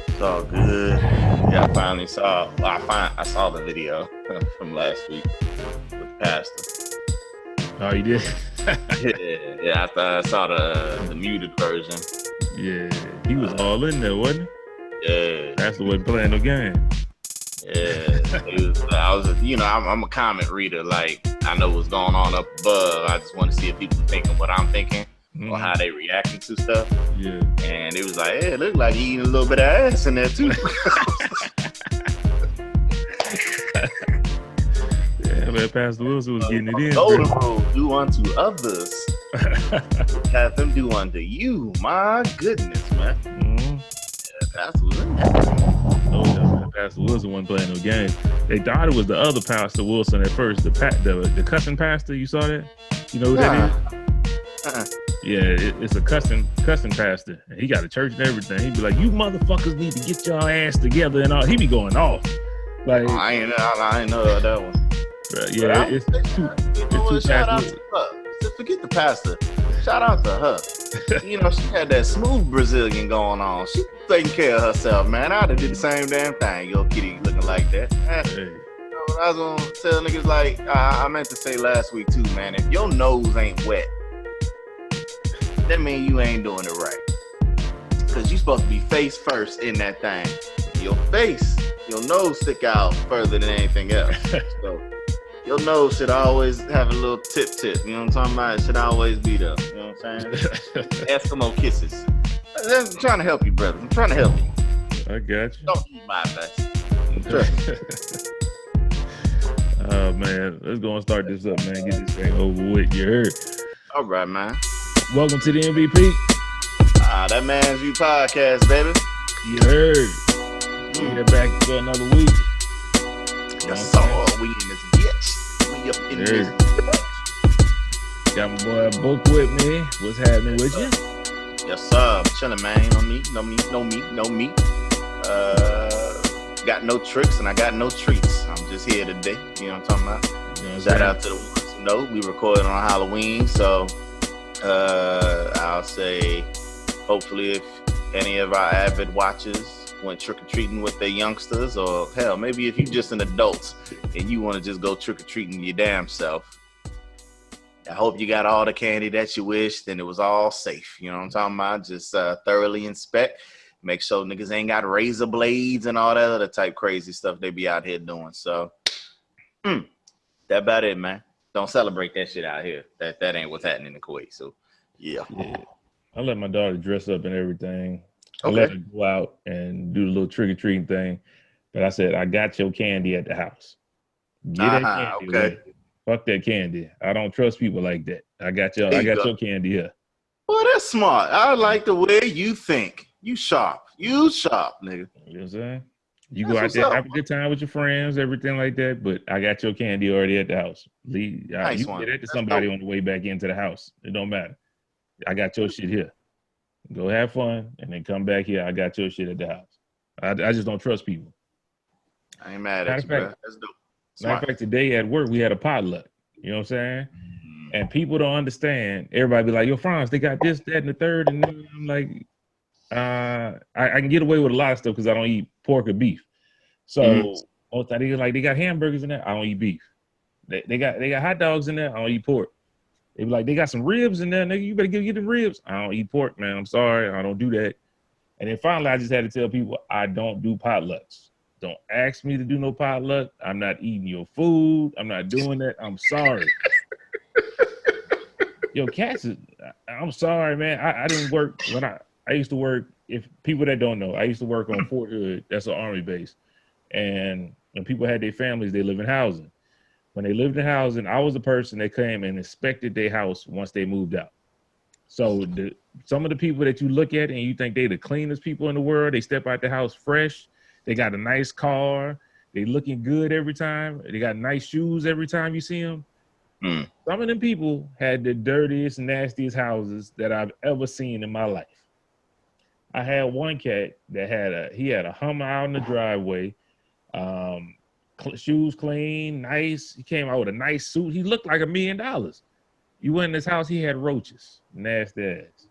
It's all good. Yeah, I finally saw. I saw the video from last week with the pastor. Oh, you did? Yeah. I saw the muted version. Yeah, he was all in there, wasn't he? Yeah. Pastor wasn't playing no game. Yeah, I'm a comment reader. Like, I know what's going on up above. I just want to see if people thinking what I'm thinking or how they reacting to stuff. Yeah. And it was like, hey, it looked like you eating a little bit of ass in there too. Yeah, man, Pastor Wilson was getting it in. Golden rule, do unto others. Have them do unto you. My goodness, man. Mm-hmm. Yeah, Pastor Wilson. Oh yeah, man. Pastor Wilson wasn't playing no game. They thought it was the other Pastor Wilson at first, the cussing pastor. You saw that? You know who that is? Yeah, it's a cussing pastor. And he got a church and everything. He'd be like, "You motherfuckers need to get your ass together," and all. He be going off. Like, I ain't know that one. Yeah, it's two shout out to her. Just forget the pastor. Shout out to her. She had that smooth Brazilian going on. She taking care of herself, man. I'd have did the same damn thing. Yo, kitty looking like that. Hey. I was gonna tell niggas like I meant to say last week too, man. If your nose ain't wet, that means you ain't doing it right. Cause you supposed to be face first in that thing. Your nose stick out further than anything else. So your nose should always have a little tip. You know what I'm talking about? It should always be there. You know what I'm saying? Eskimo kisses. I'm trying to help you, brother. I'm trying to help you. I got you. Don't eat my advice. Oh, man. Let's go and start this up, man. Get this thing over with. You heard? All right, man. Welcome to the MVP. That Man's View podcast, baby. You heard? We're back for another week. Yes, sir. We in this bitch. We up in this bitch. Got my boy Book with me. What's happening with you? Yes, sir. I'm chilling, man. No me. Got no tricks and I got no treats. I'm just here today. You know what I'm talking about? Shout out to the ones who know. We recorded on Halloween, so I'll say hopefully if any of our avid watchers went trick-or-treating with their youngsters, or hell, maybe if you just an adult and you want to just go trick-or-treating your damn self, I hope you got all the candy that you wished and it was all safe. You know what I'm talking about? Just thoroughly inspect. Make sure niggas ain't got razor blades and all that other type crazy stuff they be out here doing. So, that about it, man. Don't celebrate that shit out here. That ain't what's happening in the Kuwait. So, yeah. I let my daughter dress up and everything. I Okay. let her go out and do the little trick-or-treating thing. But I said, I got your candy at the house. Get that candy. Okay. Fuck that candy. I don't trust people like that. I got your candy here. Well, that's smart. I like the way you think. You sharp, nigga. You know what I'm saying? You go out there, have a good time with your friends, everything like that, but I got your candy already at the house. You can get that to somebody on the way back into the house. It don't matter. I got your shit here. Go have fun and then come back here. I got your shit at the house. I just don't trust people. I ain't mad at you, bro. That's dope. Matter of fact, today at work, we had a potluck. You know what I'm saying? And people don't understand. Everybody be like, yo, Franz, they got this, that, and the third. And then I'm like, I can get away with a lot of stuff because I don't eat pork or beef. So most of they got hamburgers in there. I don't eat beef. They got hot dogs in there. I don't eat pork. They be like, they got some ribs in there, nigga. You better get them ribs. I don't eat pork, man. I'm sorry. I don't do that. And then finally, I just had to tell people I don't do potlucks. Don't ask me to do no potluck. I'm not eating your food. I'm not doing that. I'm sorry. Yo, cats, I'm sorry, man. I didn't work when I used to work. If people that don't know, I used to work on Fort Hood. That's an Army base. And when people had their families, they live in housing. When they lived in housing, I was the person that came and inspected their house once they moved out. So some of the people that you look at and you think they the cleanest people in the world, they step out the house fresh. They got a nice car. They looking good every time. They got nice shoes every time you see them. Some of them people had the dirtiest, nastiest houses that I've ever seen in my life. I had one cat that had a Hummer out in the driveway, shoes clean, nice. He came out with a nice suit. He looked like $1 million. You know You went in this house, he had roaches, nasty ass.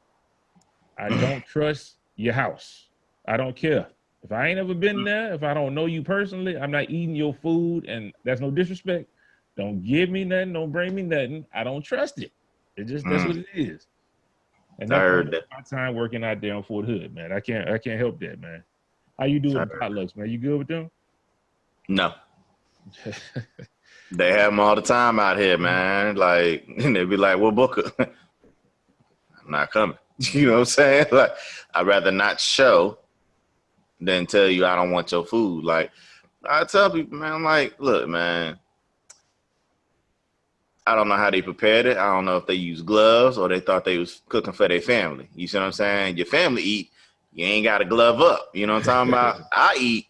I don't trust your house. I don't care. If I ain't ever been there, if I don't know you personally, I'm not eating your food, and that's no disrespect. Don't give me nothing. Don't bring me nothing. I don't trust it. It just that's what it is. And I that's heard that. my time working out there on Fort Hood, man. I can't help that, man. How you do with potlucks, man? You good with them? No. They have them all the time out here, man. Like, and they be like, "Well, Booker, I'm not coming." You know what I'm saying? Like, I'd rather not show than tell you I don't want your food. Like, I tell people, man, I'm like, look, man, I don't know how they prepared it. I don't know if they used gloves or they thought they was cooking for their family. You see what I'm saying? Your family eat, you ain't got to glove up. You know what I'm talking about? I eat,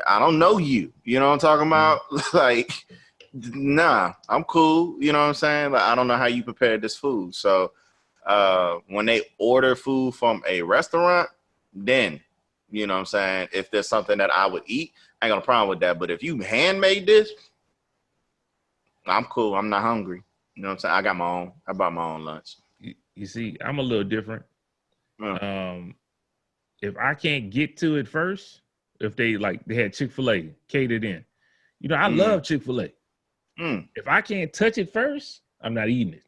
I don't know you. You know what I'm talking about? Like, nah, I'm cool. You know what I'm saying? Like, I don't know how you prepared this food. So when they order food from a restaurant, then, you know what I'm saying, if there's something that I would eat, I ain't got a problem with that. But if you handmade this, I'm cool. I'm not hungry. You know what I'm saying? I got my own. I bought my own lunch. You see, I'm a little different. If I can't get to it first, if they had Chick-fil-A catered in, you know, I love Chick-fil-A. If I can't touch it first, I'm not eating it.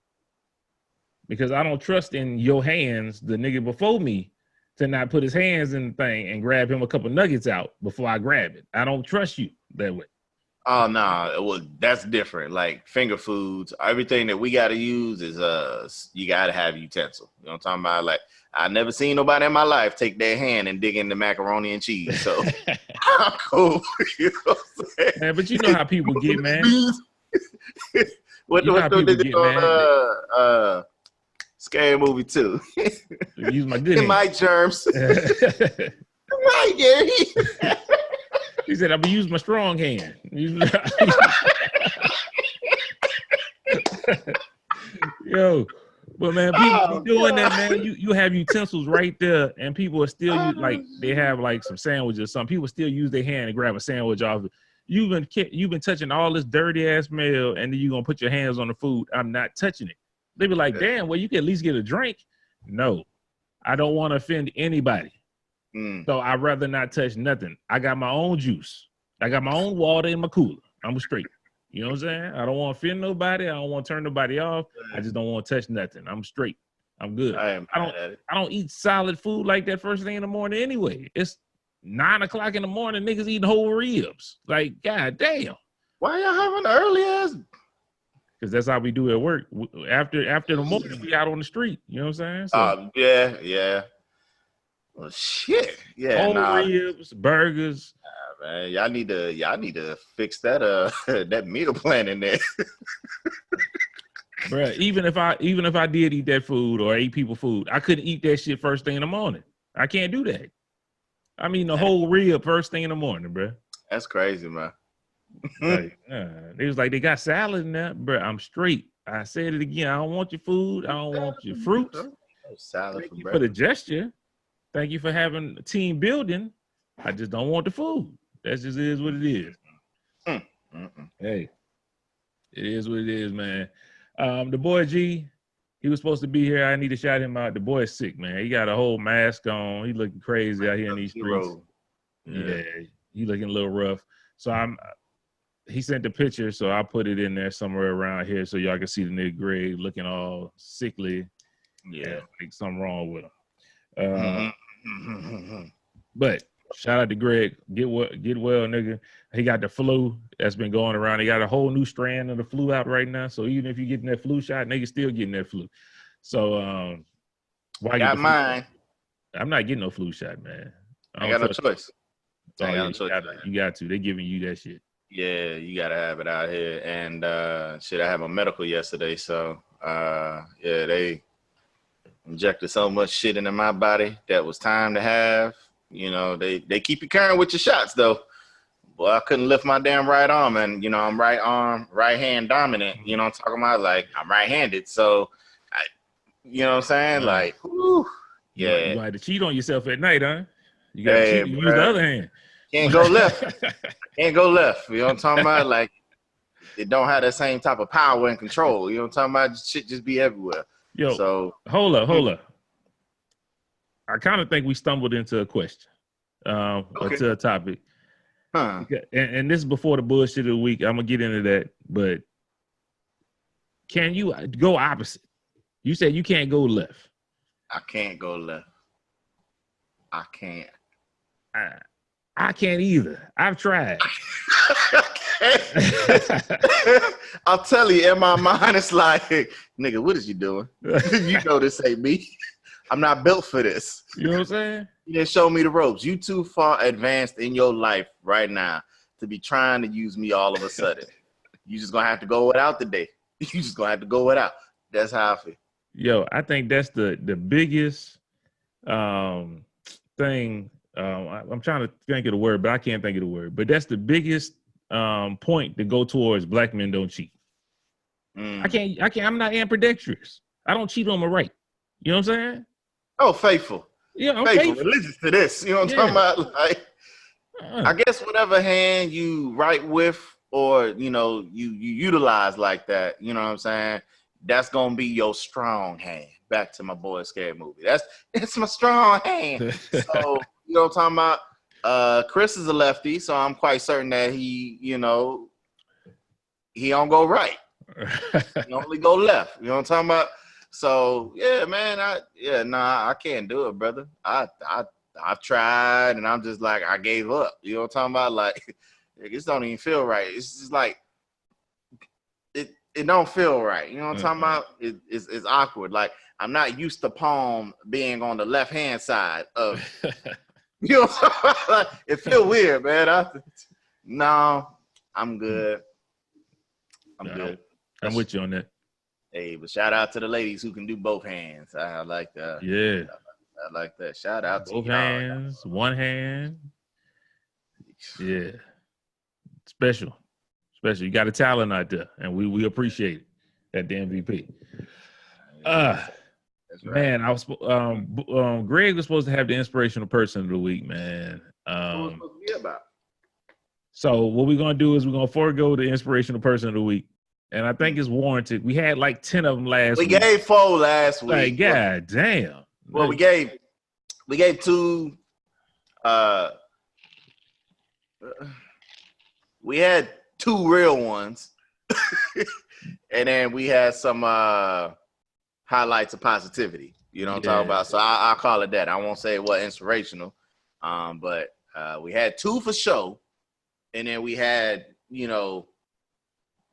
Because I don't trust in your hands, the nigga before me, to not put his hands in the thing and grab him a couple nuggets out before I grab it. I don't trust you that way. Oh, no. Well, that's different. Like finger foods, everything that we got to use is, you got to have utensil. You know what I'm talking about? Like, I never seen nobody in my life take their hand and dig into macaroni and cheese. So, I'm cool. You know what I'm saying? Man, but you know how people get, man. What did they on Scary Movie 2? Use my good hand. My germs. Right, Gary. He said, I'm going to use my strong hand. Yo, but man, people be doing that, man. You have utensils right there, and people are still they have like some sandwiches. Some people still use their hand to grab a sandwich off. You've been touching all this dirty ass mail, and then you're gonna put your hands on the food. I'm not touching it. They be like, damn, well, you can at least get a drink. No, I don't want to offend anybody. So I'd rather not touch nothing. I got my own juice. I got my own water in my cooler. I'm straight. You know what I'm saying? I don't want to offend nobody. I don't want to turn nobody off. I just don't want to touch nothing. I'm straight. I'm good. I don't eat solid food like that first thing in the morning anyway. It's 9 o'clock in the morning. Niggas eating whole ribs. Like, god damn. Why y'all having the early ass? Because that's how we do at work. After the morning, we out on the street. You know what I'm saying? So, yeah. Well, shit. Yeah. Whole ribs, burgers. Man, y'all need to fix that that meal plan in there. Bruh, even if I did eat that food or ate people food, I couldn't eat that shit first thing in the morning. I can't do that. I mean, the whole rib first thing in the morning, bruh. That's crazy, man. They was like, they got salad in there, bruh. I'm straight. I said it again. I don't want your food. I don't want your fruits. Salad Thank you for the gesture. Thank you for having a team building. I just don't want the food. That just is what it is. Hey, it is what it is, man. The boy G, he was supposed to be here. I need to shout him out. The boy is sick, man. He got a whole mask on. He looking crazy out here in these streets. Yeah, he looking a little rough. So he sent the picture, so I put it in there somewhere around here so y'all can see the nigga Greg looking all sickly. Yeah, like something wrong with him. But shout out to Greg. Get well, nigga. He got the flu that's been going around. He got a whole new strand of the flu out right now. So even if you're getting that flu shot, nigga still getting that flu. So why got mine? I'm not getting no flu shot, man. I got no choice. You got to. They giving you that shit. Yeah, you gotta have it out here. And I had my medical yesterday, so they injected so much shit into my body that was time to have. You know, they keep you current with your shots though. Boy, I couldn't lift my damn right arm, and you know, I'm right hand dominant. You know what I'm talking about? Like, I'm right-handed, so you know what I'm saying? Like, whew, yeah. You had to cheat on yourself at night, huh? You got to use the other hand. Can't go left. Can't go left. You know what I'm talking about? Like, it don't have that same type of power and control. You know what I'm talking about? Shit just be everywhere. Yo, so hold up. I kind of think we stumbled into a question, or to a topic. Huh. And this is before the bullshit of the week. I'm gonna get into that, but can you go opposite? You said you can't go left. I can't go left. I can't. I can't either. I've tried. I'll tell you, in my mind, it's like, nigga, what is you doing? You know this ain't me. I'm not built for this. You know what I'm saying? You didn't show me the ropes. You too far advanced in your life right now to be trying to use me all of a sudden. You just gonna have to go without today. You just gonna have to go without. That's how I feel. Yo, I think that's the biggest thing. I'm trying to think of the word, but I can't think of the word. But that's the biggest point to go towards black men don't cheat. I can't. I'm not ambidextrous. I don't cheat on my right. You know what I'm saying? Oh, faithful. Yeah, I'm faithful. faithful. Religious to this. You know what I'm talking about? Like, I guess whatever hand you write with, or you utilize like that. You know what I'm saying? That's gonna be your strong hand. Back to my boy Scary Movie. It's my strong hand. So you know what I'm talking about? Chris is a lefty, so I'm quite certain that he don't go right. He only go left. You know what I'm talking about? So yeah, man, I can't do it, brother. I've tried, and I'm just like, I gave up. You know what I'm talking about? Like, it just don't even feel right. It's just like it don't feel right. You know what I'm talking about? It's awkward. Like, I'm not used to palm being on the left hand side of. You know what I'm talking about? Like, it feel weird, man. No, I'm good. I'm good. I'm with you on that. Hey, but shout out to the ladies who can do both hands. I like that. Yeah. I like that. Shout out to both hands, one hand. Yeah. Special. You got a talent out there, and we appreciate it at the MVP. That's right. Man, I was Greg was supposed to have the inspirational person of the week, man. What was supposed to be about? So what we're gonna do is we're gonna forego the inspirational person of the week. And I think it's warranted. We had like 10 of them last week. We gave 4 last week. Like, god damn. Well, we gave 2. We had 2 real ones. And then we had some highlights of positivity. You know what I'm talking about? So I'll call it that. I won't say what inspirational. But we had 2 for show. And then we had,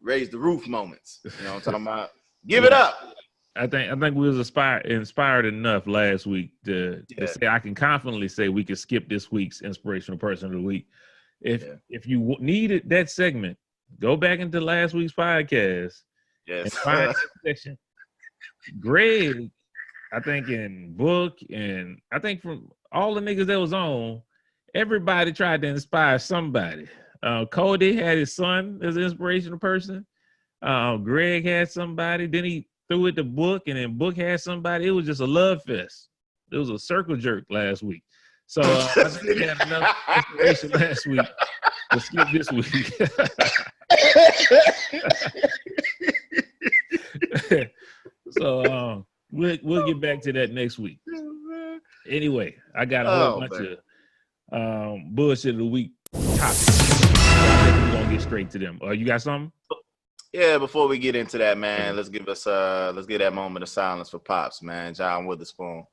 raise the roof moments. You know what I'm talking about? Give it up. I think we was inspired enough last week to say I can confidently say we could skip this week's inspirational person of the week. If you needed that segment, go back into last week's podcast. Yes. And find that section. Greg, I think in book, and I think from all the niggas that was on, everybody tried to inspire somebody. Cody had his son as an inspirational person. Greg had somebody. Then he threw it to Book, and then Book had somebody. It was just a love fest. It was a circle jerk last week. So I think we had enough inspiration last week to skip this week. So we'll get back to that next week. Anyway, I got a whole bunch of bullshit of the week topics. We're gonna get straight to them. You got something? Yeah, before we get into that, man, let's get that moment of silence for Pops, man. John Witherspoon.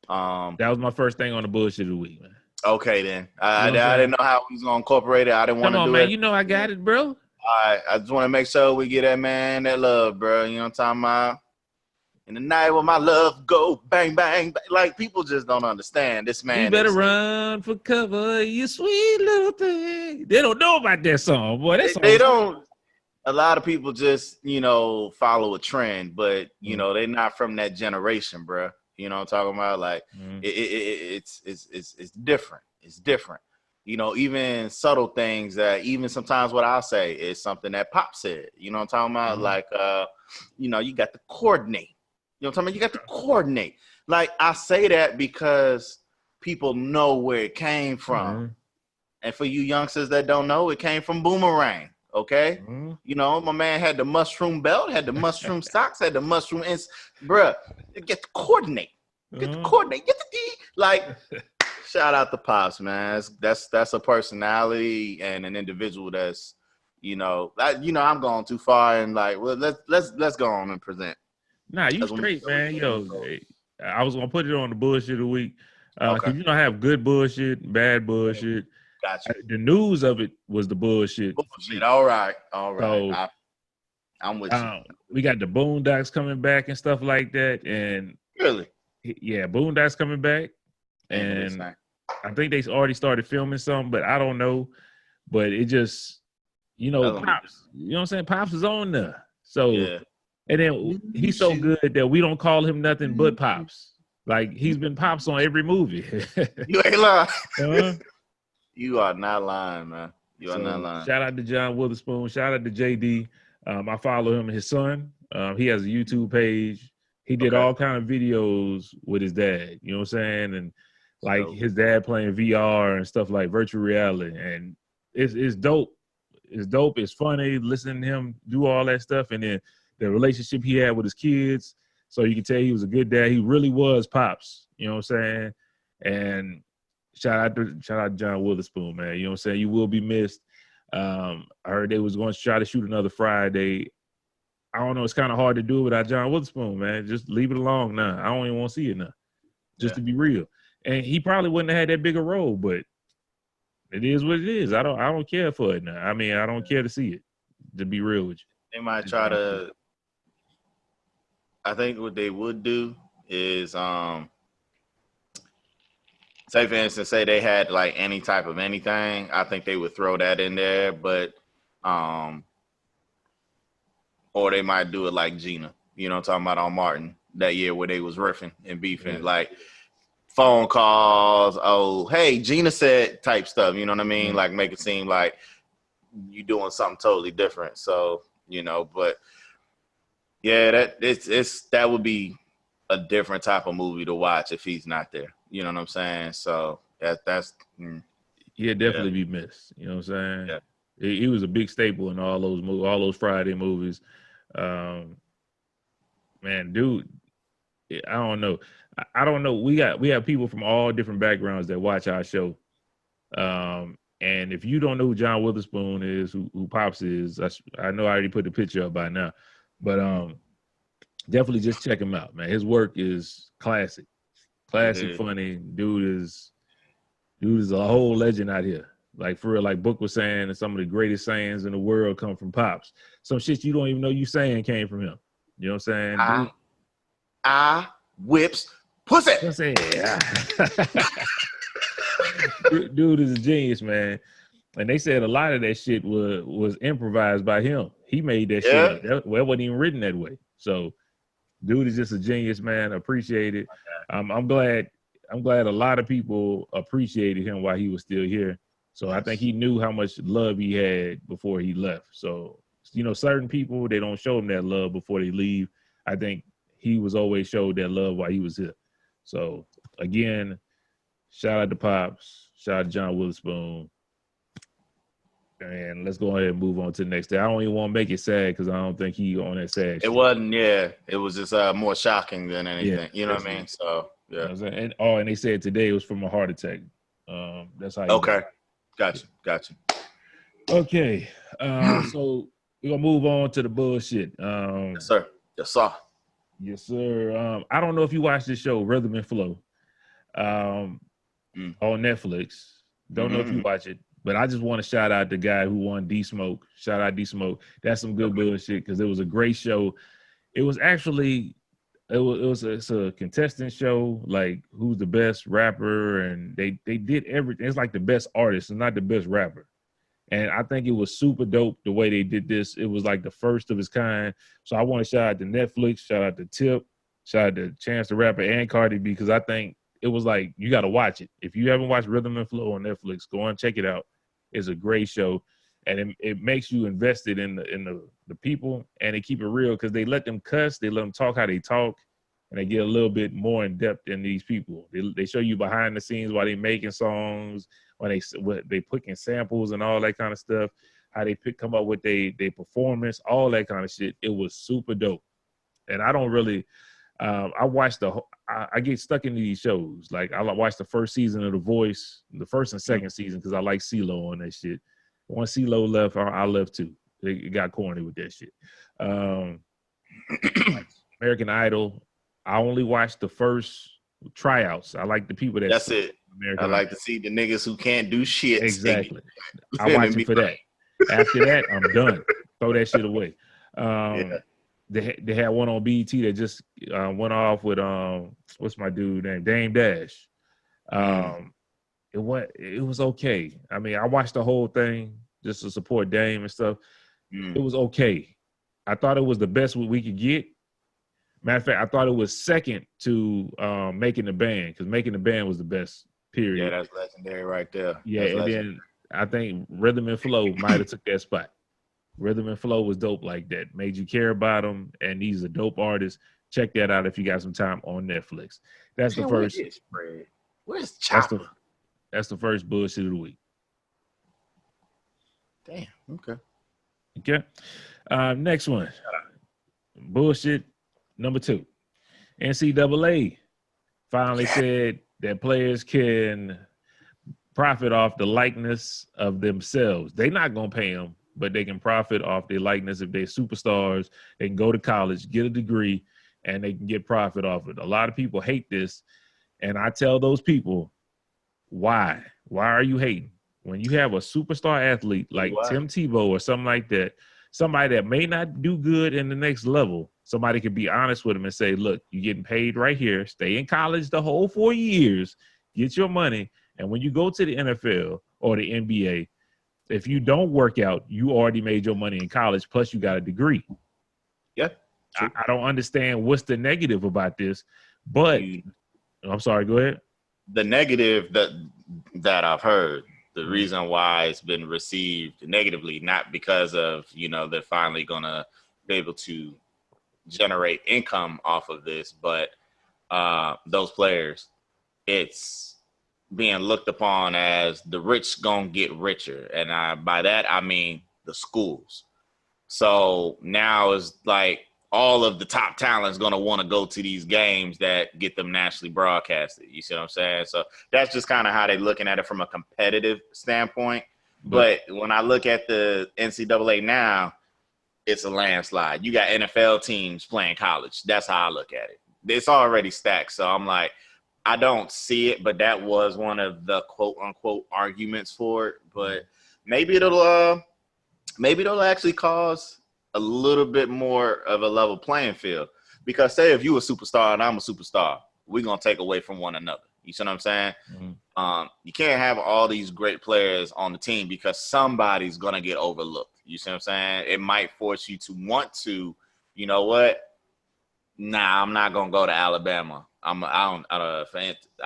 That was my first thing on the bullshit of the week, man. Okay, then. I didn't know how we was gonna incorporate it. I didn't want to do man. it. You know I got it, bro. All right, I just want to make sure we get that man that love, bro. You know what I'm talking about? In the night when my love go bang, bang, bang. Like, people just don't understand this man. You better run for cover, you sweet little thing. They don't know about that song, boy. They don't. A lot of people just, follow a trend, but, they're not from that generation, bro. You know what I'm talking about? Like, it's different. It's different. Even subtle things that even sometimes what I'll say is something that Pop said. You know what I'm talking about? Like, you got to coordinate. You know what I'm talking about? You got to coordinate. Like, I say that because people know where it came from. And for you youngsters that don't know, it came from Boomerang. Okay, you know, my man had the mushroom belt, had the mushroom socks, had the mushroom bruh. Get the coordinate, get the like. Shout out to Pops, man. That's a personality and an individual that's, I'm going too far and like, well, let's go on and present. Nah, you straight, man. I was gonna put it on the bullshit of the week. Cause you don't have good bullshit, bad bullshit. Gotcha. The news of it was the bullshit. All right. So, I'm with you. We got the Boondocks coming back and stuff like that, and really, yeah, Boondocks coming back, and I think they already started filming something, but I don't know. But it just, Pops. You know what I'm saying? Pops is on there, so. Yeah. And then he's so good that we don't call him nothing but Pops. Like, he's been Pops on every movie. You ain't lying. You are not lying, man. You are not lying. Shout out to John Witherspoon. Shout out to JD. I follow him and his son. He has a YouTube page. He did all kind of videos with his dad. You know what I'm saying? And like his dad playing VR and stuff like virtual reality. And it's dope. It's dope. It's funny listening to him do all that stuff. And then the relationship he had with his kids. So you can tell he was a good dad. He really was Pops. You know what I'm saying? And shout out to John Witherspoon, man. You know what I'm saying? You will be missed. I heard they was going to try to shoot another Friday. I don't know. It's kind of hard to do without John Witherspoon, man. Just leave it alone now. I don't even want to see it now. Just to be real. And he probably wouldn't have had that bigger role, but it is what it is. I don't care for it now. I mean, I don't care to see it, to be real with you. They might try to. I think what they would do is, say for instance, say they had like any type of anything. I think they would throw that in there, but, or they might do it like Gina. You know what I'm talking about, on Martin that year where they was riffing and beefing, like phone calls. Oh, hey, Gina said type stuff. You know what I mean? Like make it seem like you doing something totally different. So. But yeah, that would be a different type of movie to watch if he's not there. You know what I'm saying? So that's he'd definitely be missed. You know what I'm saying? Yeah. He was a big staple in all those Friday movies. Man, dude, I don't know. I don't know. We have people from all different backgrounds that watch our show. And if you don't know who John Witherspoon is, who Pops is, I know I already put the picture up by now, but definitely just check him out, man. His work is classic, funny. Dude is a whole legend out here. Like for real, like Book was saying, and some of the greatest sayings in the world come from Pops. Some shit you don't even know you saying came from him. You know what I'm saying? I whips pussy. Dude is a genius, man. And they said a lot of that shit was improvised by him. He made that shit up. Well, it wasn't even written that way. So, dude is just a genius, man. Appreciate it. I'm glad a lot of people appreciated him while he was still here. So I think he knew how much love he had before he left. So, certain people, they don't show them that love before they leave. I think he was always showed that love while he was here. So, again, shout out to Pops. Shout out to John Witherspoon. And let's go ahead and move on to the next day. I don't even want to make it sad because I don't think he on that sad shit. It wasn't, yeah. It was just more shocking than anything. Yeah, you know what I mean? So, yeah. And they said today it was from a heart attack. That's how. Okay. Gotcha. Okay. So we're going to move on to the bullshit. Yes, sir. Yes, sir. I don't know if you watched this show, Rhythm and Flow, on Netflix. Don't know if you watch it. But I just want to shout out the guy who won D-Smoke. Shout out D-Smoke. That's some good bullshit because it was a great show. It was actually, it's a contestant show, like who's the best rapper, and they did everything. It's like the best artist and not the best rapper. And I think it was super dope the way they did this. It was like the first of its kind. So I want to shout out to Netflix, shout out to Tip, shout out to Chance the Rapper and Cardi B, because I think it was like, you got to watch it. If you haven't watched Rhythm and Flow on Netflix, go on, check it out. It's a great show. And it makes you invested in the people, and they keep it real because they let them cuss, they let them talk how they talk, and they get a little bit more in depth in these people. They show you behind the scenes while they making songs, when they put in samples and all that kind of stuff. how they come up with their performance, all that kind of shit. It was super dope. And I don't really, I watched I get stuck into these shows. Like I watched the first season of The Voice, the first and second season, because I like CeeLo on that shit. Once CeeLo left, I left too. It got corny with that shit. American Idol, I only watched the first tryouts. I like the people That's it. American I like Idol. to see the niggas who can't do shit. Exactly. I watch it for that. After that, I'm done. Throw that shit away. They had one on BET that just went off with what's my dude name? Dame Dash. It was okay. I mean, I watched the whole thing just to support Dame and stuff. It was okay. I thought it was the best we could get. Matter of fact, I thought it was second to Making the Band, because Making the Band was the best, period. Yeah, that's legendary right there. Yeah, and then I think Rhythm and Flow might have took that spot. Rhythm and Flow was dope like that. Made you care about them, and these are dope artists. Check that out if you got some time on Netflix. That's the first. Where's Chopper? That's the first bullshit of the week. Damn. Okay. Next one. Bullshit number 2. NCAA finally said that players can profit off the likeness of themselves. They're not going to pay them, but they can profit off their likeness. If they're superstars, they can go to college, get a degree, and they can get profit off it. A lot of people hate this, and I tell those people, why? Why are you hating? When you have a superstar athlete like Tim Tebow or something like that, somebody that may not do good in the next level, somebody could be honest with them and say, look, you're getting paid right here. Stay in college the whole 4 years, get your money, and when you go to the NFL or the NBA, if you don't work out, you already made your money in college, plus you got a degree. Yeah. I don't understand what's the negative about this, but I'm sorry, go ahead. The negative that I've heard, the reason why it's been received negatively, not because of, they're finally going to be able to generate income off of this, but those players, it's being looked upon as the rich gonna get richer. And by that, I mean the schools. So now it's like all of the top talent's gonna want to go to these games that get them nationally broadcasted. You see what I'm saying? So that's just kind of how they're looking at it from a competitive standpoint. But when I look at the NCAA now, it's a landslide. You got NFL teams playing college. That's how I look at it. It's already stacked. So I'm like, I don't see it, but that was one of the quote unquote arguments for it. But maybe it'll actually cause a little bit more of a level playing field. Because say if you a superstar and I'm a superstar, we're gonna take away from one another. You see what I'm saying? You can't have all these great players on the team because somebody's gonna get overlooked. You see what I'm saying? It might force you to want to, you know what? Nah, I'm not gonna go to Alabama. I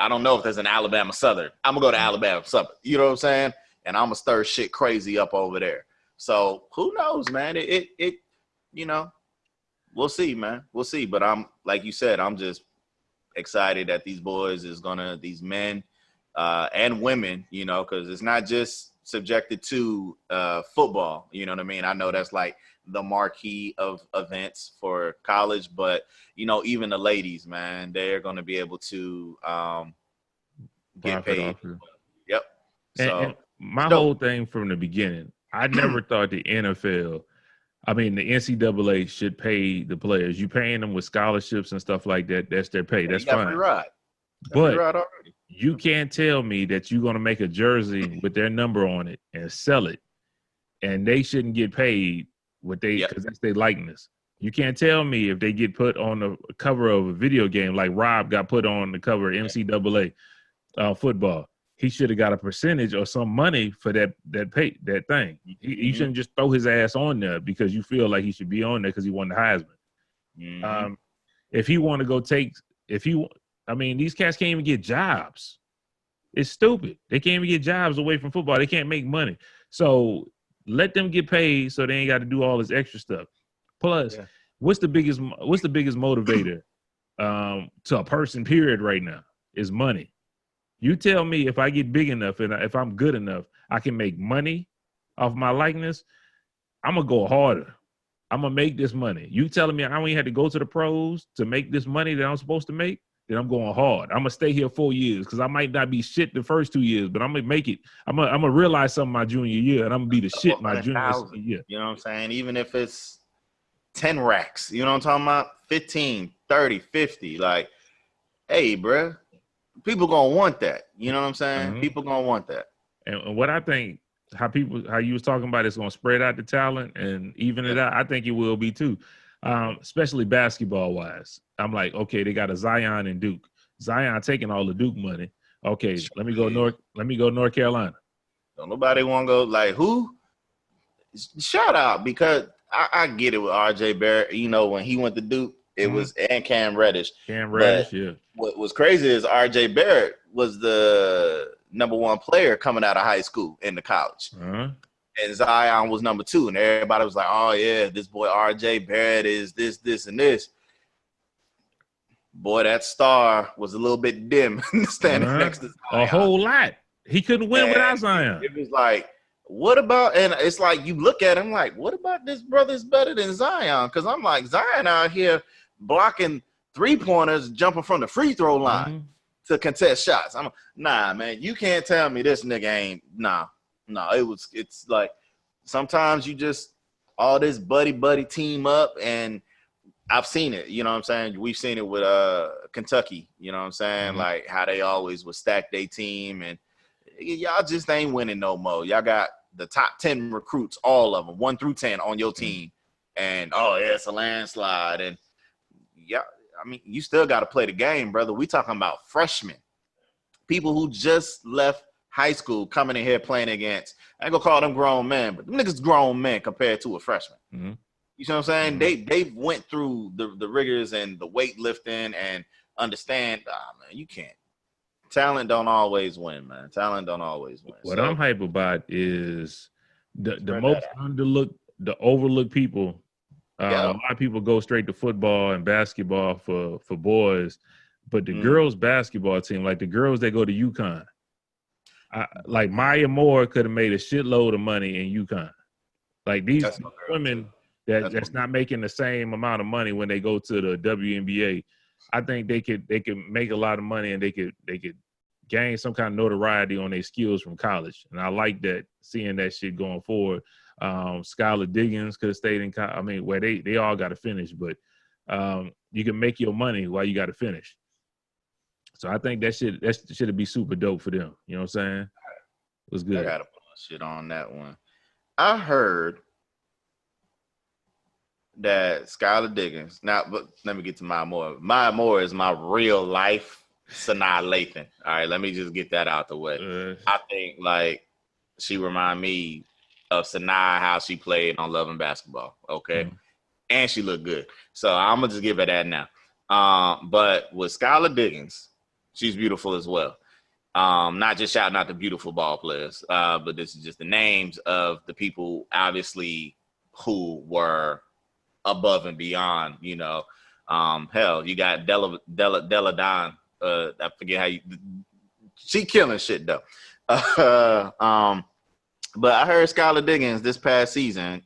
don't know if there's an Alabama Southern. I'm gonna go to Alabama Southern. You know what I'm saying? And I'm gonna stir shit crazy up over there. So who knows, man? It we'll see, man. We'll see. But I'm like you said, I'm just excited that these men and women, because it's not just subjected to football. You know what I mean? I know that's like the marquee of events for college, but even the ladies, man, they're going to be able to get paid. Yep. And my whole thing from the beginning, I never thought the NCAA should pay the players. You paying them with scholarships and stuff like that. That's their pay. That's fine. Free ride. But you can't tell me that you're going to make a jersey with their number on it and sell it, and they shouldn't get paid because that's their likeness. You can't tell me if they get put on the cover of a video game like Rob got put on the cover of NCAA football. He should have got a percentage or some money for that thing. He shouldn't just throw his ass on there because you feel like he should be on there because he won the Heisman. If he want to go these cats can't even get jobs. It's stupid. They can't even get jobs away from football. They can't make money. So let them get paid so they ain't got to do all this extra stuff. Plus, what's the biggest motivator to a person, period, right now is money. You tell me if I get big enough and if I'm good enough, I can make money off my likeness, I'm gonna go harder. I'm gonna make this money. You telling me I only had to go to the pros to make this money that I'm supposed to make? Then I'm going hard. I'm gonna stay here 4 years because I might not be shit the first 2 years, but I'm gonna make it. I'm gonna realize something my junior year, and I'm gonna be the shit my junior year. You know what I'm saying? Even if it's 10 racks, you know what I'm talking about? 15, 30, 50. Like, hey, bro, people gonna want that. You know what I'm saying? People gonna want that. And what I think, how you was talking about, it's gonna spread out the talent and even it out. I think it will be too, especially basketball wise. I'm like, okay, they got a Zion and Duke. Zion taking all the Duke money. Okay, let me go North Carolina. Don't nobody want to go like who? Shout out, because I get it with RJ Barrett. You know, when he went to Duke, it was and Cam Reddish. Yeah. What was crazy is RJ Barrett was the #1 player coming out of high school into college. And Zion was #2. And everybody was like, oh, yeah, this boy RJ Barrett is this, and this. Boy, that star was a little bit dim standing next to Zion. A whole lot. He couldn't win without Zion. It was like, what about, and it's like you look at him like, what about this brother's better than Zion? Because I'm like, Zion out here blocking 3-pointers, jumping from the free throw line to contest shots. I'm nah, man, you can't tell me this nigga ain't nah. It's like sometimes you just all this buddy team up, and I've seen it, you know what I'm saying? We've seen it with Kentucky, you know what I'm saying? Like how they always would stack their team, and y'all just ain't winning no more. Y'all got the top 10 recruits, all of them, 1 through 10 on your team. And oh yeah, it's a landslide. And yeah, I mean, you still got to play the game, brother. We talking about freshmen, people who just left high school coming in here playing against, I ain't gonna call them grown men, but them niggas grown men compared to a freshman. You know what I'm saying? They went through the rigors and the weightlifting and understand, man, you can't. Talent don't always win, man. Talent don't always win. What I'm hype about is the most overlooked people. A lot of people go straight to football and basketball for boys, but the girls' basketball team, like the girls that go to UConn, like Maya Moore could have made a shitload of money in UConn. Like these women that's not making the same amount of money when they go to the WNBA. I think they could make a lot of money, and they could gain some kind of notoriety on their skills from college. And I like that, seeing that shit going forward. Skylar Diggins could have stayed in college. I mean, where they all got to finish, but you can make your money while you got to finish. So I think that should be super dope for them. You know what I'm saying? It was good. I got to put shit on that one. I heard that Skylar Diggins. Now, but let me get to Maya Moore. Maya Moore is my real life Sanaa Lathan. All right, let me just get that out the way. I think like she remind me of Sanaa, how she played on Love and Basketball. Okay, and she looked good. So I'm gonna just give her that now. But with Skylar Diggins, she's beautiful as well. Not just shouting out the beautiful ball players, but this is just the names of the people, obviously, who were above and beyond, you know. Hell, you got Della Don. I forget how she killing shit though. But I heard Skylar Diggins this past season,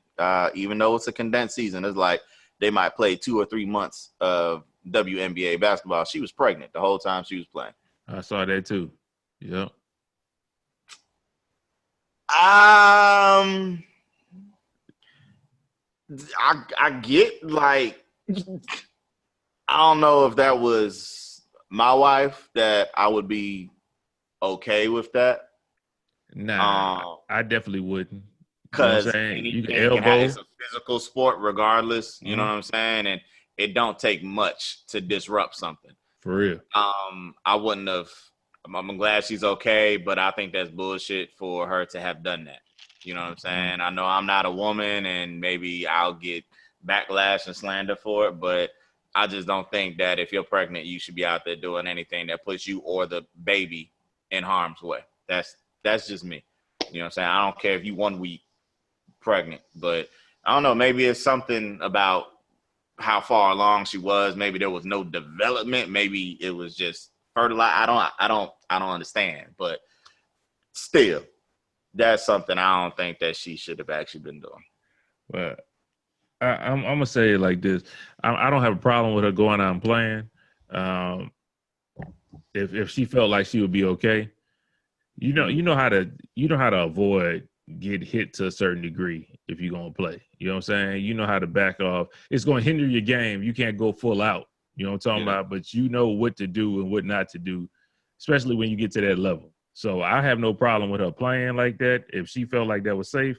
even though it's a condensed season, it's like they might play 2 or 3 months of WNBA basketball. She was pregnant the whole time she was playing. I saw that too. Yep. I get, like, I don't know if that was my wife that I would be okay with that. Nah, I definitely wouldn't. Because you can elbow. It's a physical sport regardless. You know what I'm saying? And it don't take much to disrupt something. For real. I wouldn't have. I'm glad she's okay, but I think that's bullshit for her to have done that. You know what I'm saying? I know I'm not a woman, and maybe I'll get backlash and slander for it, but I just don't think that if you're pregnant, you should be out there doing anything that puts you or the baby in harm's way. That's just me. You know what I'm saying? I don't care if you 1 week pregnant, but I don't know. Maybe it's something about how far along she was. Maybe there was no development. Maybe it was just fertilized. I don't understand, but still, that's something I don't think that she should have actually been doing. Well, I'm gonna say it like this: I don't have a problem with her going out and playing. Um, if she felt like she would be okay, you know how to avoid get hit to a certain degree if you're gonna play. You know what I'm saying? You know how to back off. It's gonna hinder your game. You can't go full out. You know what I'm talking about? But you know what to do and what not to do, especially when you get to that level. So I have no problem with her playing like that. If she felt like that was safe,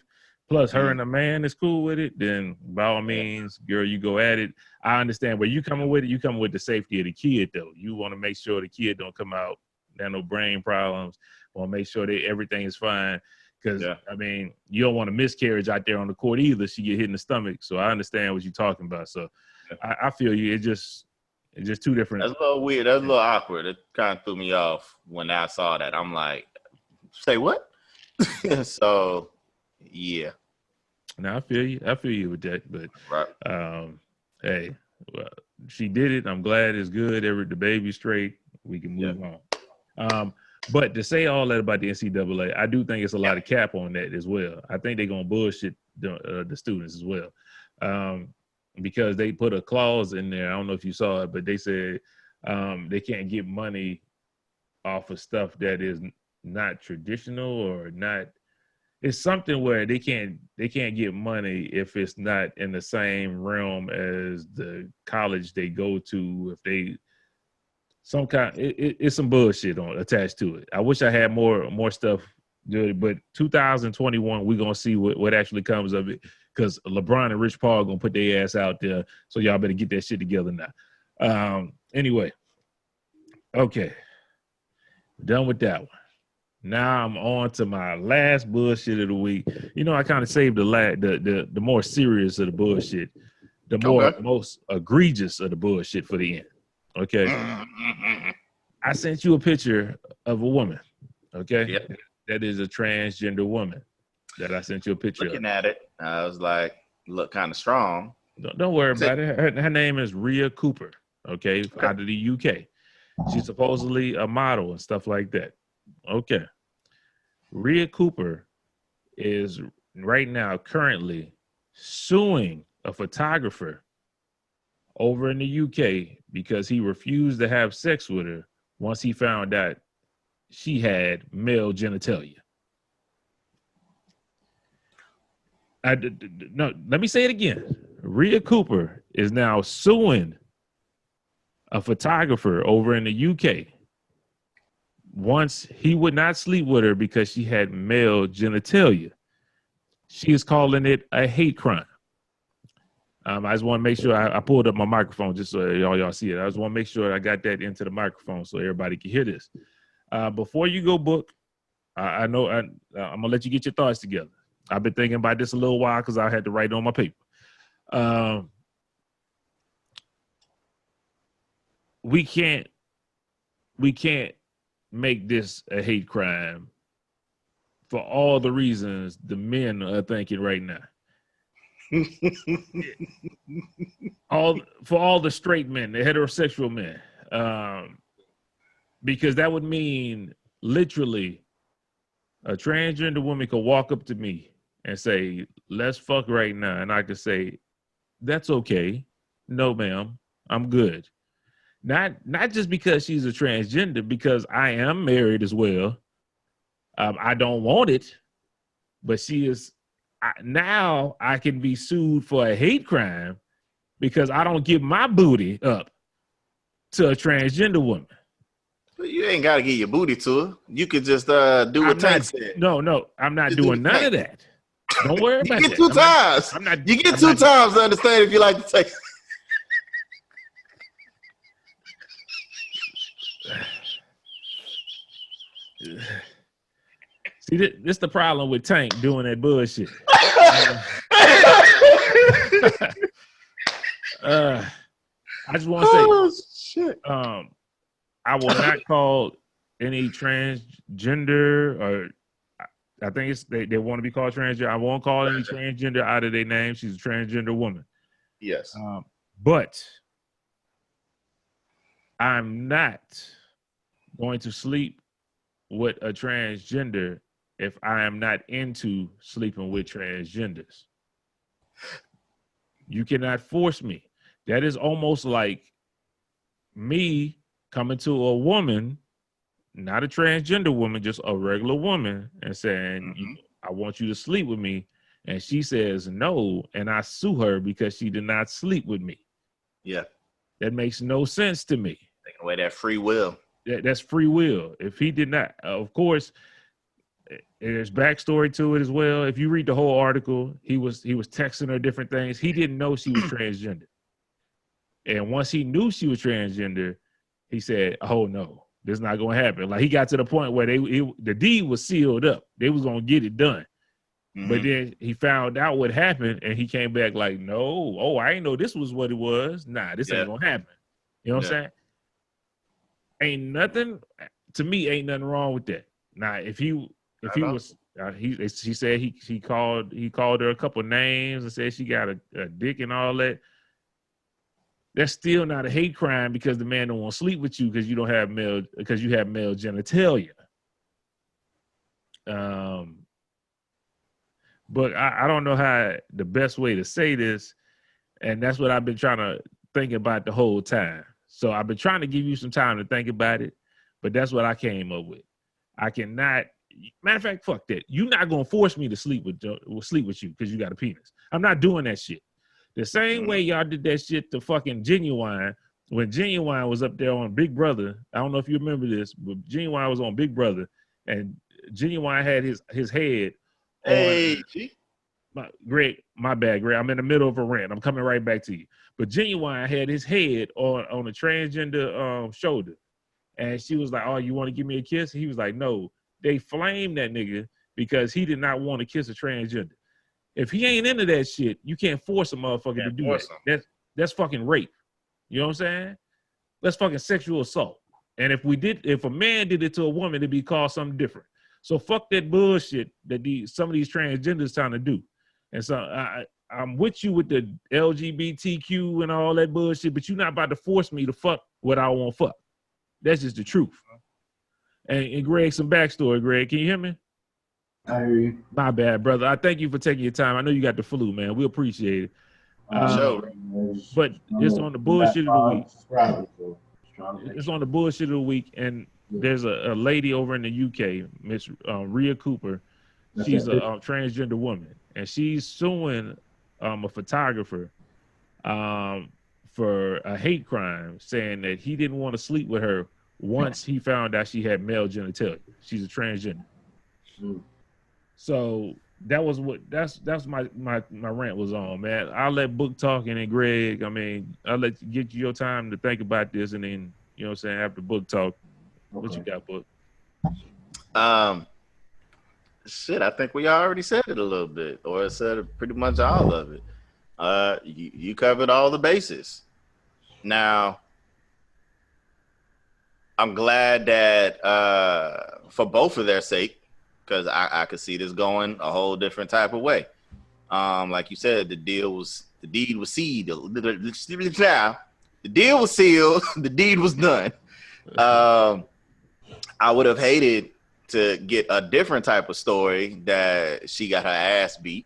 plus her and the man is cool with it, then by all means, girl, you go at it. I understand where you coming with it. You coming with the safety of the kid, though. You want to make sure the kid don't come out, there no brain problems. Want to make sure that everything is fine. Because, I mean, you don't want a miscarriage out there on the court either. She get hit in the stomach. So I understand what you're talking about. So I feel you. It's just two different. That's a little weird. That's a little awkward. It kind of threw me off when I saw that. I'm like, say what? So, yeah. Now I feel you with that. But hey, well, she did it. I'm glad it's good. The baby's straight. We can move on. But to say all that about the NCAA, I do think it's a lot of cap on that as well. I think they're gonna bullshit the students as well, because they put a clause in there. I don't know if you saw it, but they said they can't get money off of stuff that is not traditional or not. It's something where they can't get money if it's not in the same realm as the college they go to. If they some kind, it's some bullshit attached to it. I wish I had more stuff good, but 2021 we're gonna see what actually comes of it, because LeBron and Rich Paul are gonna put their ass out there. So y'all better get that shit together now. Anyway, okay, done with that one. Now I'm on to my last bullshit of the week. You know, I kind of saved the more serious of the bullshit, the most egregious of the bullshit for the end. Okay. I sent you a picture of a woman. Okay. Yep. That is a transgender woman that I sent you a picture Looking at it, I was like, look kind of strong. Don't worry about it. Her name is Rhea Cooper. Okay. Out of the UK. She's supposedly a model and stuff like that. Okay. Rhea Cooper is right now currently suing a photographer over in the UK because he refused to have sex with her once he found out she had male genitalia. No, let me say it again. Rhea Cooper is now suing a photographer over in the UK once he would not sleep with her because she had male genitalia. She is calling it a hate crime. I just want to make sure I pulled up my microphone just so y'all see it. I just want to make sure I got that into the microphone so everybody can hear this. Before you go book, I know I'm going to let you get your thoughts together. I've been thinking about this a little while because I had to write it on my paper. We can't make this a hate crime for all the reasons the men are thinking right now. For all the straight men, the heterosexual men, because that would mean literally a transgender woman could walk up to me and say, "Let's fuck right now," and I could say, "That's okay. No, ma'am, I'm good." Not just because she's a transgender, because I am married as well. I don't want it, but she is. Now I can be sued for a hate crime because I don't give my booty up to a transgender woman. But you ain't got to give your booty to her. You could just do what Tank said. No, I'm not doing none of that. Don't worry about that. You get two times. You get two times to understand if you like to take. See, this the problem with Tank doing that bullshit. I just want to say, I will not call any transgender, or I think it's they want to be called transgender. I won't call any transgender out of their name. She's a transgender woman. Yes. But I'm not going to sleep with a transgender if I am not into sleeping with transgenders. You cannot force me. That is almost like me coming to a woman, not a transgender woman, just a regular woman, and saying, I want you to sleep with me. And she says no, and I sue her because she did not sleep with me. Yeah. That makes no sense to me. Taking away that free will. That's free will. If he did not, of course, there's backstory to it as well. If you read the whole article, he was texting her different things. He didn't know she was transgender. And once he knew she was transgender, he said, oh no, this is not going to happen. Like he got to the point where the deed was sealed up. They was going to get it done. But then he found out what happened and he came back like, no, I ain't know this was what it was. Nah, this ain't going to happen. You know what I'm saying? Ain't nothing wrong with that. Now, if he was, he said he called her a couple names and said she got a dick and all that. That's still not a hate crime because the man don't want to sleep with you because you have male genitalia. But I don't know how the best way to say this, and that's what I've been trying to think about the whole time. So I've been trying to give you some time to think about it, but that's what I came up with. I cannot. Matter of fact, fuck that. You're not gonna force me to sleep with you because you got a penis. I'm not doing that shit. The same way y'all did that shit to fucking Genuine when Genuine was up there on Big Brother. I don't know if you remember this, but Genuine was on Big Brother, and Genuine had his head. Hey, Greg, my bad, Greg. I'm in the middle of a rant. I'm coming right back to you. But Genuine had his head on a transgender shoulder. And she was like, oh, you want to give me a kiss? And he was like, no. They flamed that nigga because he did not want to kiss a transgender. If he ain't into that shit, you can't force a motherfucker to do that. That's fucking rape. You know what I'm saying? That's fucking sexual assault. And if a man did it to a woman, it'd be called something different. So fuck that bullshit that some of these transgenders trying to do. And so I'm with you with the LGBTQ and all that bullshit, but you're not about to force me to fuck what I want to fuck. That's just the truth. And Greg, some backstory, Greg. Can you hear me? I hear you. My bad, brother. I thank you for taking your time. I know you got the flu, man. We appreciate it. But it's on the bullshit of the week. It's on the bullshit of the week, and there's a lady over in the UK, Miss Rhea Cooper. She's a transgender woman, and she's suing a photographer for a hate crime, saying that he didn't want to sleep with her once he found out she had male genitalia. She's a transgender. So that's my rant was on, man. I'll let Book talk, and then Greg, I'll let you get your time to think about this, and then, you know what I'm saying, after Book talk, what you got, Book? Shit, I think we already said it a little bit, or said pretty much all of it. You covered all the bases. Now, I'm glad that for both of their sake, because I could see this going a whole different type of way. Like you said, the deed was sealed. The deal was sealed. The deed was done. I would have hated to get a different type of story that she got her ass beat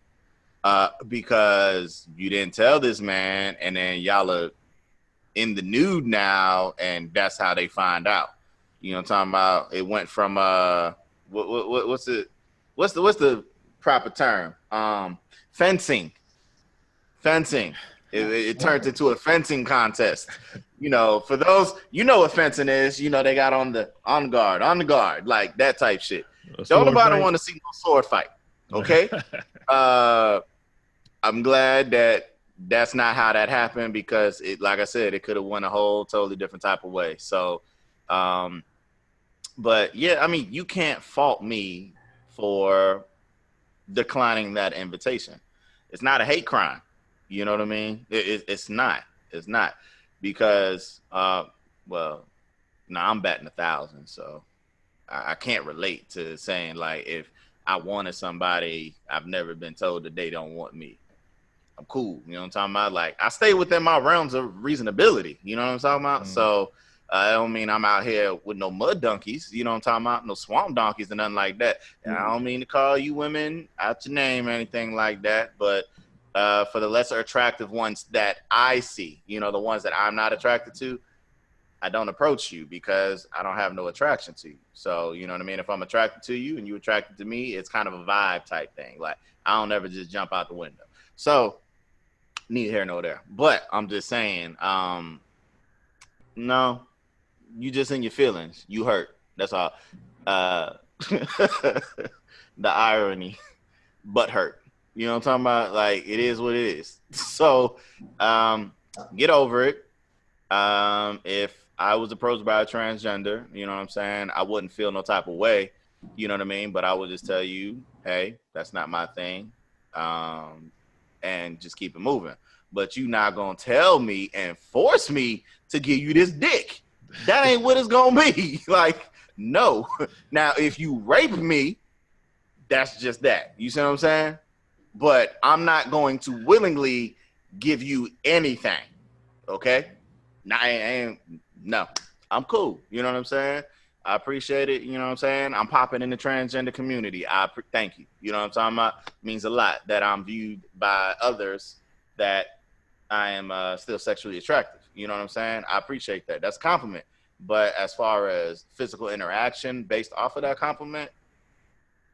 because you didn't tell this man, and then y'all are in the nude now, and that's how they find out. You know what I'm talking about? It went from what's the proper term? Fencing. It turned into a fencing contest. You know, for those, you know what fencing is. You know, they got on guard, like that type shit. Don't nobody want to see no sword fight. Okay. I'm glad that that's not how that happened, because it, like I said, it could have went a whole totally different type of way. So, but yeah, I mean, you can't fault me for declining that invitation. It's not a hate crime. You know what I mean? It's not. It's not, because, well, no, I'm batting 1,000, so I can't relate to saying, like, if I wanted somebody, I've never been told that they don't want me. I'm cool. You know what I'm talking about? Like, I stay within my realms of reasonability. You know what I'm talking about? So I don't mean I'm out here with no mud donkeys, you know what I'm talking about? No swamp donkeys and nothing like that. And I don't mean to call you women out your name or anything like that, but for the lesser attractive ones that I see, you know, the ones that I'm not attracted to, I don't approach you because I don't have no attraction to you. So, you know what I mean? If I'm attracted to you and you attracted to me, it's kind of a vibe type thing. Like, I don't ever just jump out the window. So, neither here nor there. But I'm just saying, no, you just in your feelings. You hurt. That's all. The irony, but hurt. You know what I'm talking about? Like, it is what it is. So, get over it. If I was approached by a transgender, you know what I'm saying, I wouldn't feel no type of way, you know what I mean? But I would just tell you, hey, that's not my thing, and just keep it moving. But you not gonna tell me and force me to give you this dick. That ain't what it's gonna be. Like, no. Now, if you rape me, that's just that. You see what I'm saying? But I'm not going to willingly give you anything, okay? No, I'm cool. You know what I'm saying? I appreciate it. You know what I'm saying? I'm popping in the transgender community. Thank you. You know what I'm talking about? It means a lot that I'm viewed by others that I am still sexually attractive. You know what I'm saying? I appreciate that. That's a compliment. But as far as physical interaction based off of that compliment,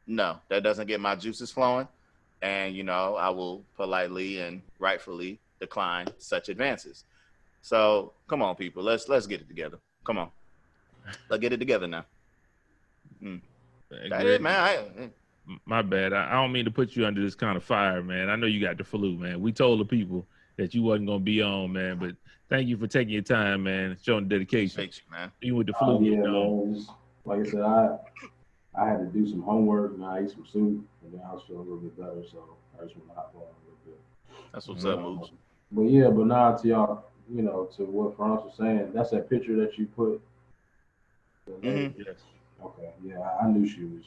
no, that doesn't get my juices flowing. And, you know, I will politely and rightfully decline such advances. So come on, people. Let's get it together. Come on, let's get it together now. That it, man. My bad. I don't mean to put you under this kind of fire, man. I know you got the flu, man. We told the people that you wasn't gonna be on, man. But thank you for taking your time, man. Showing dedication. Thank you, man. Even with the flu, yeah, man. Like I said, I had to do some homework and I ate some soup, and then I was feeling a little bit better. So I just want to hop on a little bit. That's what's up, Mooch. But yeah, but now to y'all. You know, to what Franz was saying, that's that picture that you put. Mm-hmm. Yes. Okay. Yeah, I knew she was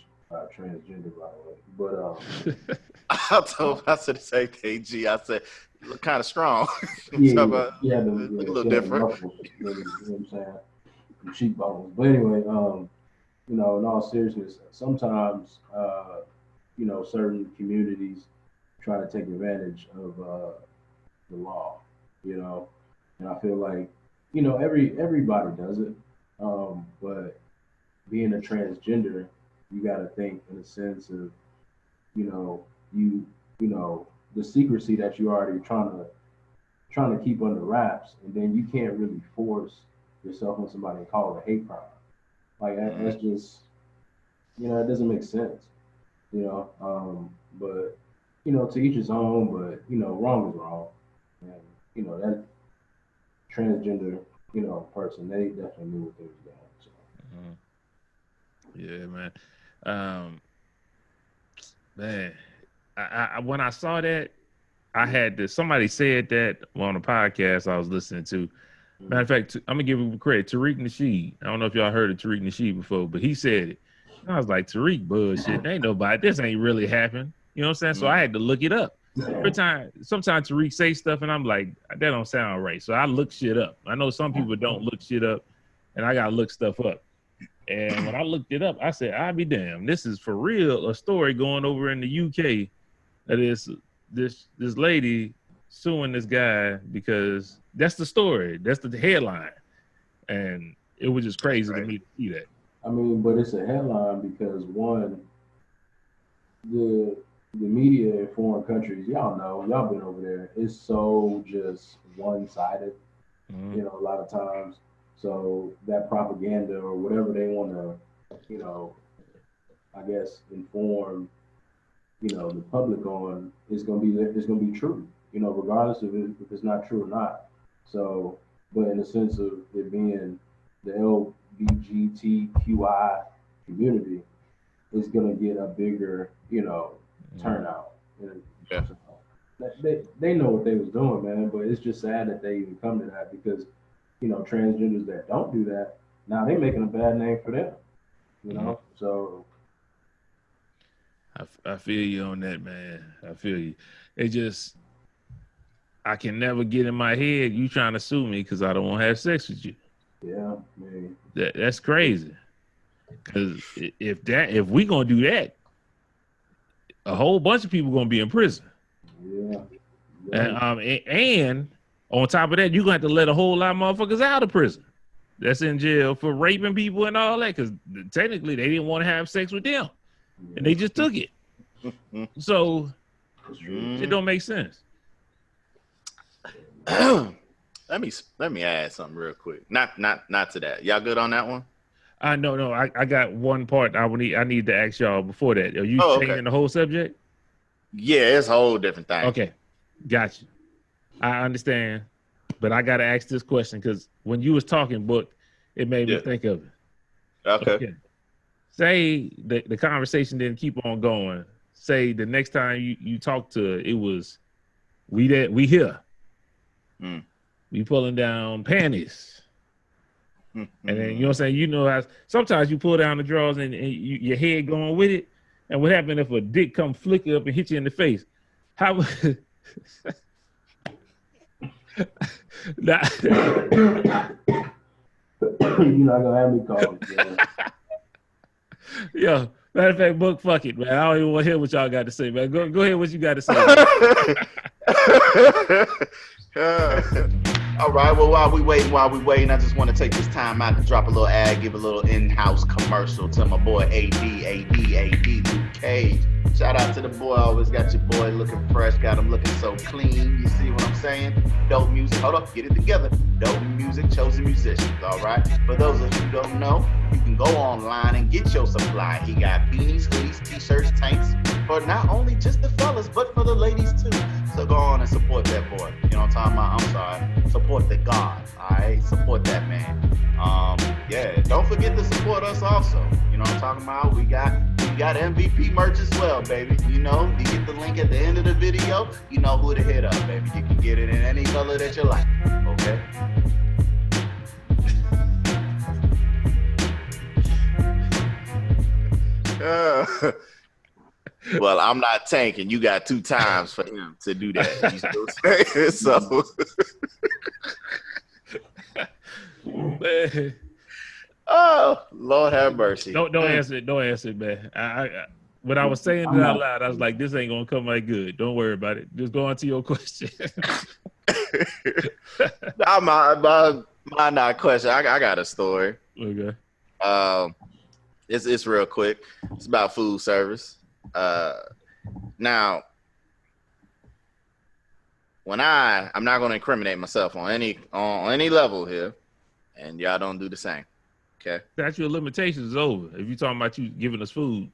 transgender, by the way. But I said the same thing. G, I said, you look kind of strong. Yeah, look a little different. Ruffles, you know what I'm saying? The cheekbones. But anyway, you know, in all seriousness, sometimes, you know, certain communities try to take advantage of the law. You know. And I feel like, you know, everybody does it. But being a transgender, you got to think in a sense of, you know, the secrecy that you already trying to keep under wraps, and then you can't really force yourself on somebody and call it a hate crime. Like that's just, you know, it doesn't make sense. You know, but you know, to each his own. But you know, wrong is wrong, and you know that. Transgender, you know, person, they definitely knew what they was doing. So. Yeah, man. I when I saw that, I had to. Somebody said that on a podcast I was listening to. Matter of fact, I'm gonna give him credit. Tariq Nasheed. I don't know if y'all heard of Tariq Nasheed before, but he said it. And I was like, Tariq, bullshit. Ain't nobody. This ain't really happened. You know what I'm saying? So I had to look it up. Sometimes Tariq say stuff and I'm like, that don't sound right. So I look shit up. I know some people don't look shit up, and I gotta look stuff up. And when I looked it up, I said, I'll be damned. This is for real a story going over in the UK that is this lady suing this guy because that's the story. That's the headline. And it was just crazy to me to see that. I mean, but it's a headline because one, the media in foreign countries, y'all know, y'all been over there, it's so just one-sided, you know, a lot of times. So that propaganda or whatever they want to, you know, I guess inform, you know, the public on is going to be true, you know, regardless of if it's not true or not. So, but in the sense of it being the LGBTQI community, is going to get a bigger, you know, turnout. Yeah. They know what they was doing, man, but it's just sad that they even come to that because, you know, transgenders that don't do that, now they making a bad name for them, you know? So. I feel you on that, man. I feel you. It just, I can never get in my head you trying to sue me because I don't want to have sex with you. Yeah, man. That's crazy. Because if we gonna do that, a whole bunch of people gonna be in prison. Yeah. And on top of that, you're gonna have to let a whole lot of motherfuckers out of prison that's in jail for raping people and all that, because technically they didn't want to have sex with them, and they just took it. So it don't make sense. Let me add something real quick. Not to that. Y'all good on that one? No. I got one part I need to ask y'all before that. Are you changing the whole subject? Yeah, it's a whole different thing. Okay, gotcha. I understand, but I gotta ask this question because when you was talking, Book, it made me think of it. Okay. Say the conversation didn't keep on going. Say the next time you talk to it was we here. We pulling down panties. And then, you know what I'm saying? You know how sometimes you pull down the drawers and your head going with it. And what happened if a dick come flicker up and hit you in the face? How You're not gonna have me call it. Yeah. Matter of fact, Book, fuck it, man. I don't even want to hear what y'all got to say, man. Go ahead, what you got to say. All right. Well, while we waiting, I just want to take this time out to drop a little ad, give a little in-house commercial to my boy AD Luke Cage. Shout out to the boy. Always got your boy looking fresh. Got him looking so clean. You see what I'm saying? Dope music. Hold up. Get it together. Dope music. Chosen musicians. All right. For those of you who don't know, you can go online and get your supply. He got beanies, hoodies, t-shirts, tanks for not only just the fellas, but for the ladies too. So go on and support that boy. You know what I'm talking about? I'm sorry. Support the God. All right. Support that man. Yeah. Don't forget to support us also. You know what I'm talking about? We got MVP merch as well, baby. You know, you get the link at the end of the video. You know who to hit up, baby. You can get it in any color that you like. Okay. Well, I'm not tanking. You got 2 times for him to do that. You still so. Oh, Lord have mercy. Don't answer it. Don't answer it, man. When I was saying it out loud, I was like, this ain't gonna come out good. Don't worry about it. Just go on to your question. My not question. I got a story. Okay. It's real quick. It's about food service. Now, when I'm not going to incriminate myself on any level here, and y'all don't do the same. Okay. Statute of limitations is over. If you're talking about you giving us food.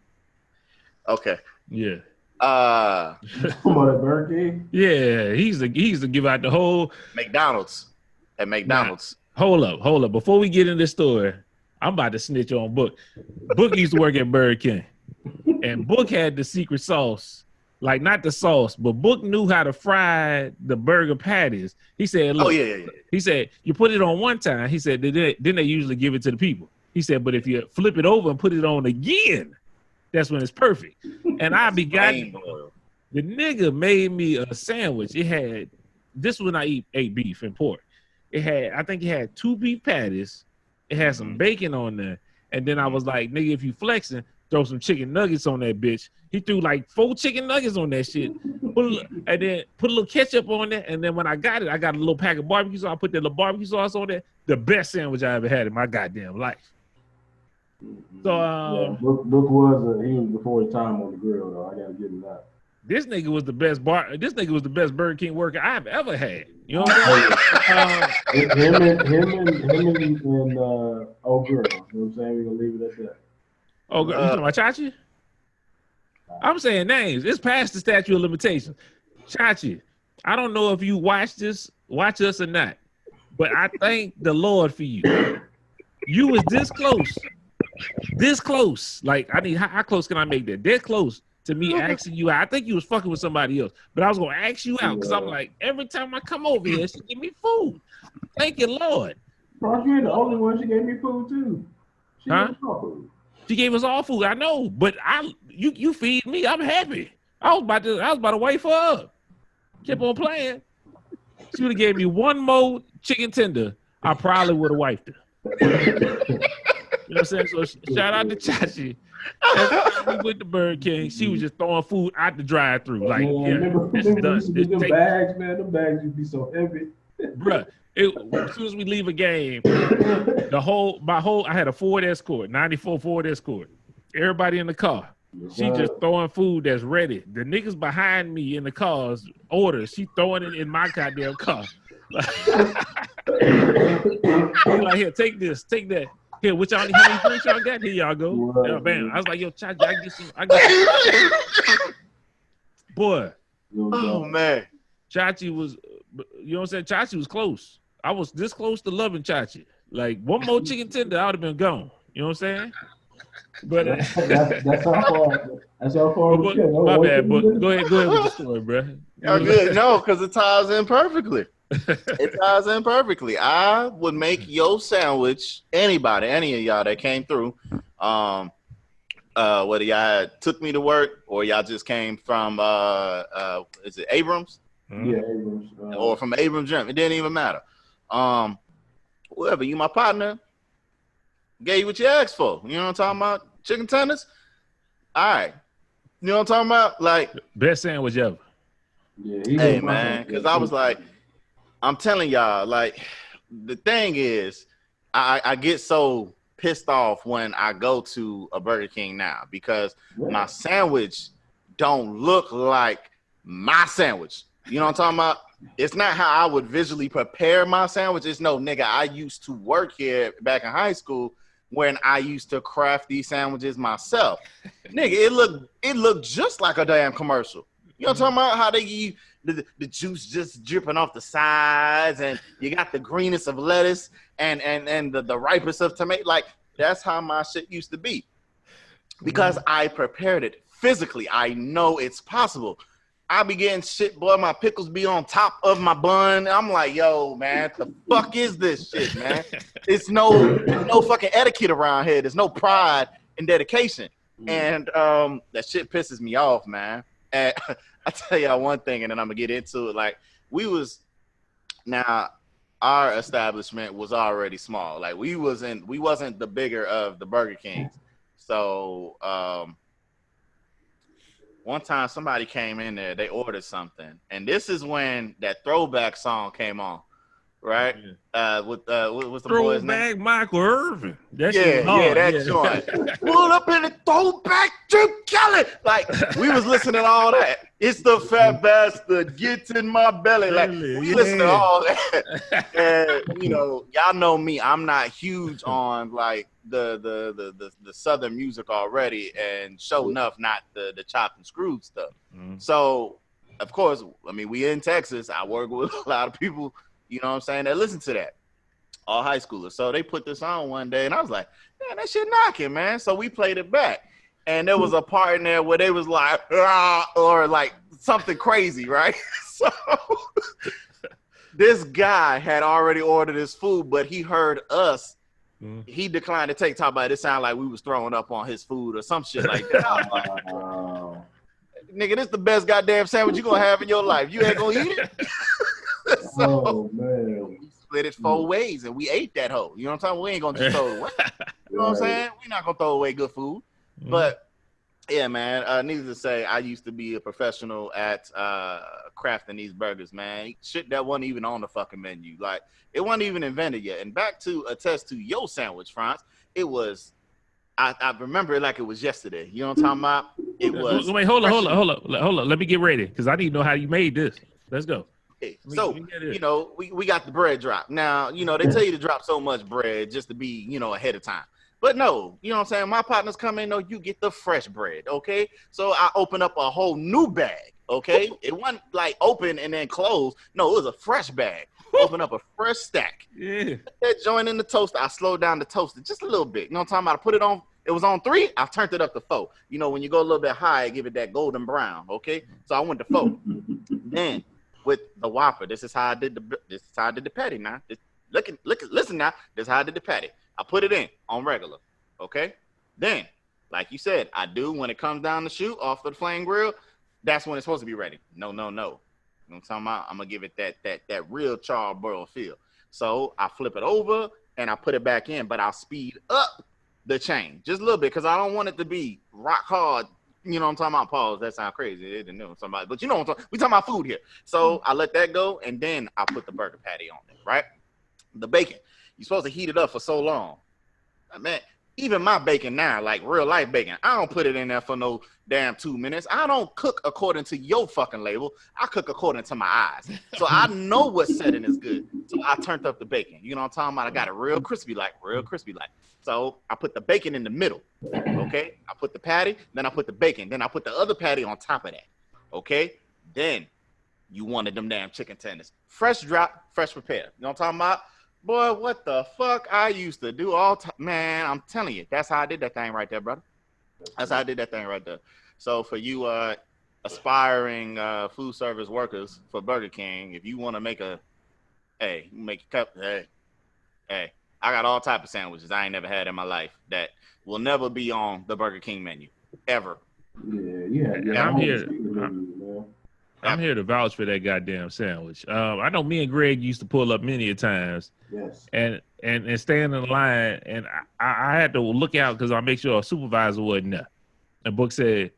Okay. Yeah. Come on, Burger King. Yeah, he's to give out the whole McDonald's. At McDonald's. Nah, hold up. Before we get in this story, I'm about to snitch on Book. Book used to work at Burger King, and Book had the secret sauce. Like, not the sauce, but Book knew how to fry the burger patties. He said, look, He said, you put it on one time. He said, then they usually give it to the people. He said, but if you flip it over and put it on again, that's when it's perfect. And I be goddamn, the nigga made me a sandwich. It had, this when I ate beef and pork. I think it had 2 beef patties. It had some bacon on there. And then I was like, nigga, if you flexing, throw some chicken nuggets on that bitch. He threw like 4 chicken nuggets on that shit. And then put a little ketchup on there. And then when I got a little pack of barbecue sauce. I put that little barbecue sauce on there. The best sandwich I ever had in my goddamn life. So Book was he was before his time on the grill though. I gotta give him that. This nigga was the best Burger King worker I've ever had. You know what I'm saying? Him and old girl. You know what I'm saying? We're gonna leave it at that. Oh, you talking about Chachi? I'm saying names. It's past the statute of limitations. Chachi, I don't know if you watch us or not, but I thank the Lord for you. You was this close. Like, I need, how close can I make that? That close to me asking you out. I think you was fucking with somebody else, but I was gonna ask you out because I'm like, every time I come over here, she give me food. Thank you, Lord. Bro, you ain't the only one. She gave me food too. She gave me food. She gave us all food. I know, but you feed me. I'm happy. I was about to wait for her. Kept on playing. She would have gave me one more chicken tender. I probably would have wiped her. You know what I'm saying? So shout out to Chachi. Every time we went to Burger King, she was just throwing food out the drive-through. Like, man, yeah, remember this we is done. used to Just get them take, bags, man. Them bags used to be so heavy. bruh. As soon as we leave a game, I had a Ford Escort, 94 Ford Escort. Everybody in the car. She just throwing food that's ready. The niggas behind me in the cars orders. She throwing it in my goddamn car. Like, here, take this, take that. Here, which y'all, how many drinks y'all got? Here y'all go. Right, Yeah, bam. man. I was like, yo, Chachi, I get some. Boy. Oh man. Chachi was, you know what I'm saying? Chachi was close. I was this close to loving Chachi. Like, one more chicken tender, I would have been gone. You know what I'm saying? But that's how far. That's how far. My bad, but go ahead with the story, bro. Y'all good? No, because it ties in perfectly. It ties in perfectly. I would make your sandwich. Anybody, any of y'all that came through, whether y'all took me to work or y'all just came from, is it Abrams? Yeah, Abrams. Or from Abrams Gym. It didn't even matter. Whoever, you my partner, gave you what you asked for. You know what I'm talking about? Chicken tenders? All right. You know what I'm talking about? Like, best sandwich ever. Yeah, hey, man, because I was like, I'm telling y'all, like, the thing is, I get so pissed off when I go to a Burger King now because my sandwich don't look like my sandwich. You know what I'm talking about? It's not how I would visually prepare my sandwich. It's no, nigga, I used to work here back in high school when I used to craft these sandwiches myself. Nigga, it looked just like a damn commercial. You know what I'm talking about? How they give you the juice just dripping off the sides, and you got the greenest of lettuce and the ripest of tomato. Like, that's how my shit used to be. Because I prepared it physically. I know it's possible. I be getting shit, boy. My pickles be on top of my bun. I'm like, yo, man, the fuck is this shit, man? It's no fucking etiquette around here. There's no pride and dedication. And that shit pisses me off, man. And I tell y'all one thing, and then I'm gonna get into it. Like, our establishment was already small. Like, we wasn't the bigger of the Burger Kings. So one time somebody came in there, they ordered something, and this is when that throwback song came on, right? What's the boy's name? Throwback Michael Irvin. That joint. Pull up in the throwback Jim Kelly. Like, we was listening to all that. It's the fat bastard gets in my belly. Like, we listen to all that. And you know, y'all know me. I'm not huge on like the Southern music already, and sure enough, not the chopped and screwed stuff. So, of course, I mean, we in Texas. I work with a lot of people, you know what I'm saying, that listen to that. All high schoolers. So they put this on one day, and I was like, man, that shit knocking, man. So we played it back. And there was a part in there where they was like, or like something crazy, right? So this guy had already ordered his food, but he heard us. He declined to take top about it. It sounded like we was throwing up on his food or some shit like that. I was like, nigga, this the best goddamn sandwich you gonna have in your life. You ain't gonna eat it. So, man. We split it 4 ways and we ate that hoe. You know what I'm saying? We ain't gonna just throw it away. You know what I'm saying? We're not gonna throw away good food. But yeah, man, needless to say, I used to be a professional at crafting these burgers, man. Shit that wasn't even on the fucking menu. Like, it wasn't even invented yet. And back to attest to your sandwich, Franz, it was, I remember it like it was yesterday. You know what I'm talking about? It was. Wait, hold on. Let me get ready, because I need to know how you made this. Let's go. Okay. So, you know, we got the bread drop. Now, you know, they tell you to drop so much bread just to be, you know, ahead of time. But no, you know what I'm saying? My partners come in, no, you get the fresh bread, okay? So I open up a whole new bag, okay? It wasn't like open and then close. No, it was a fresh bag. Open up a fresh stack. Yeah. Put that joint in the toaster. I slowed down the toaster just a little bit. You know what I'm talking about? I put it on. It was on 3. I turned it up to 4. You know, when you go a little bit higher, give it that golden brown, okay? So I went to 4. Then with the Whopper, this is how I did the patty now. Listen now. This is how I did the patty. I put it in on regular, okay? Then, like you said, I do when it comes down the chute off the flame grill, that's when it's supposed to be ready. No. You know what I'm talking about? I'm going to give it that real charbroiled feel. So I flip it over, and I put it back in, but I'll speed up the chain just a little bit because I don't want it to be rock hard. You know what I'm talking about? Pause. That sounds crazy. It didn't know somebody, but you know what I'm talking. We talking about food here. So I let that go, and then I put the burger patty on it. Right? The bacon. You're supposed to heat it up for so long. Man, even my bacon now, like real life bacon, I don't put it in there for no damn 2 minutes. I don't cook according to your fucking label. I cook according to my eyes. So I know what setting is good. So I turned up the bacon. You know what I'm talking about? I got it real crispy like. So I put the bacon in the middle. Okay? I put the patty, then I put the bacon, then I put the other patty on top of that. Okay? Then you wanted them damn chicken tenders. Fresh drop, fresh prepared. You know what I'm talking about? Boy, what the fuck I used to do all time. Man, I'm telling you, that's how I did that thing right there, brother. That's how I did that thing right there. So for you aspiring food service workers for Burger King, if you want to make a cup, I got all type of sandwiches I ain't never had in my life that will never be on the Burger King menu, ever. Yeah. I'm here to vouch for that goddamn sandwich. I know me and Greg used to pull up many a times. Yes. And stand in the line, and I had to look out because I make sure a supervisor wasn't there. And Book said,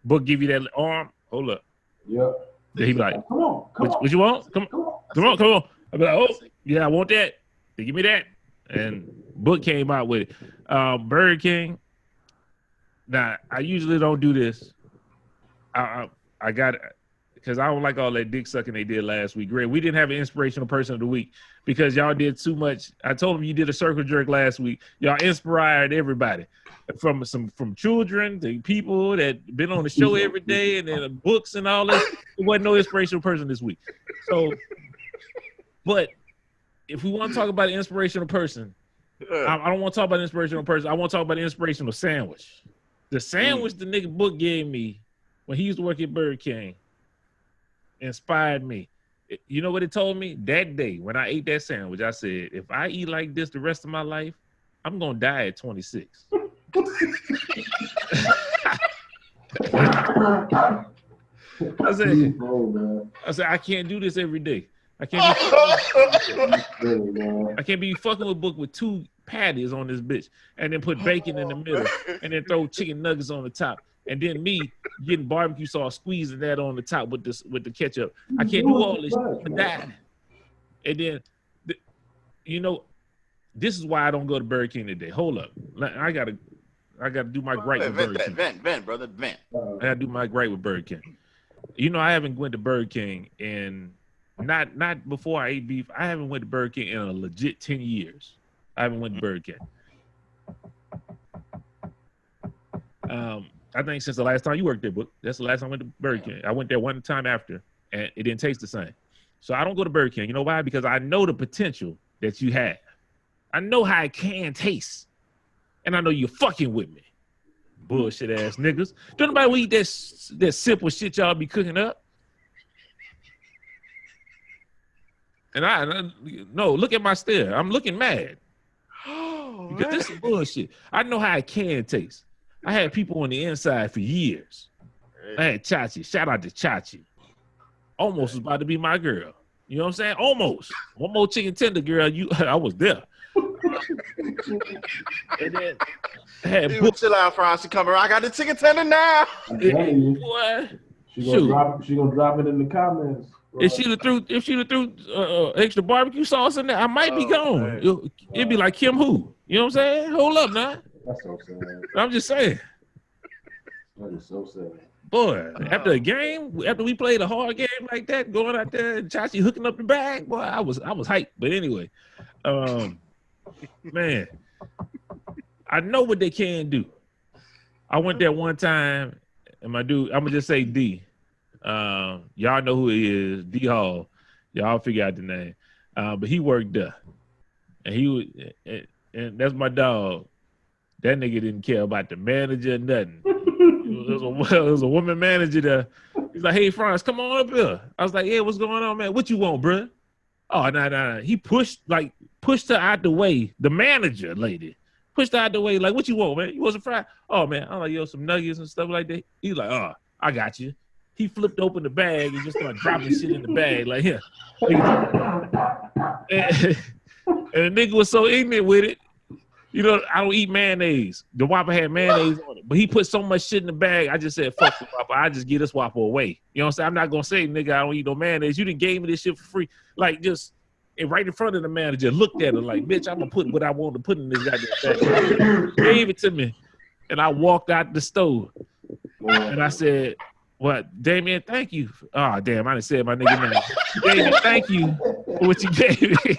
"Book, give you that arm. Hold up." Yep. Then he be like, "Come on. What you want? Come on." I be like, "Oh, yeah, I want that. They give me that." And Book came out with it. Burger King. Now I usually don't do this. I got. Because I don't like all that dick sucking they did last week. Greg, we didn't have an inspirational person of the week because y'all did too much. I told them you did a circle jerk last week. Y'all inspired everybody, from children to people that been on the show every day and then books and all that. There wasn't no inspirational person this week. So, but if we want to talk about an inspirational person, I don't want to talk about an inspirational person. I want to talk about an inspirational sandwich. The sandwich the nigga Book gave me when he used to work at Burger King inspired me. You know what it told me? That day when I ate that sandwich, I said, if I eat like this the rest of my life, I'm gonna die at 26. I said, I can't do this every day. I can't be fucking with Book with 2 patties on this bitch and then put bacon in the middle and then throw chicken nuggets on the top. And then me getting barbecue sauce, squeezing that on the top with the ketchup. I can't do all this shit for that. And then, this is why I don't go to Burger King today. Hold up, I gotta do my gripe with Burger King. Vent, brother, vent. I gotta do my gripe with Burger King. I haven't went to Burger King in not before I ate beef. I haven't went to Burger King in a legit 10 years. I haven't went to Burger King. I think since the last time you worked there, Book, that's the last time I went to Burger King. I went there one time after, and it didn't taste the same. So I don't go to Burger King. You know why? Because I know the potential that you have. I know how it can taste. And I know you're fucking with me. Bullshit ass niggas. Don't nobody eat that simple shit y'all be cooking up. And no, look at my stare. I'm looking mad. Because this is bullshit. I know how it can taste. I had people on the inside for years. I had Chachi. Shout out to Chachi. Almost was about to be my girl. You know what I'm saying? Almost. One more chicken tender, girl. I was there. And then I had Book. Chill out, Franz. She coming around. I got the chicken tender now. Boy, she gonna drop it in the comments. If she'd have threw extra barbecue sauce in there, I might be gone. It'd be like Kim Who. You know what I'm saying? Hold up now. That's so sad. I'm just saying. That is so sad. Boy, after a game, after we played a hard game like that, going out there and Chachi hooking up the bag, boy, I was hyped. But anyway, man, I know what they can do. I went there one time, and my dude, I'm gonna just say D. Y'all know who he is, D Hall. Y'all figure out the name. But he worked there, and that's my dog. That nigga didn't care about the manager or nothing. There was a woman manager there. He's like, "Hey, Franz, come on up here." I was like, "Yeah, what's going on, man? What you want, bro?" Oh, nah. He pushed her out the way. The manager lady pushed her out the way. Like, "What you want, man? You want some fries?" "Oh, man, I'm like, yo, some nuggets and stuff like that." He's like, "Oh, I got you." He flipped open the bag and just started dropping shit in the bag. Like, here. And the nigga was so ignorant with it. You know, I don't eat mayonnaise. The Whopper had mayonnaise on it, but he put so much shit in the bag. I just said, fuck the Whopper. I just give this Whopper away. You know what I'm saying? I'm not gonna say, nigga, I don't eat no mayonnaise. You done gave me this shit for free. Like, just and right in front of the manager, looked at her like, bitch, I'm gonna put what I want to put in this goddamn bag. Gave it to me. And I walked out the store. And I said, what, Damien, thank you. Oh, damn, I didn't say my nigga name. Damien, thank you for what you gave me.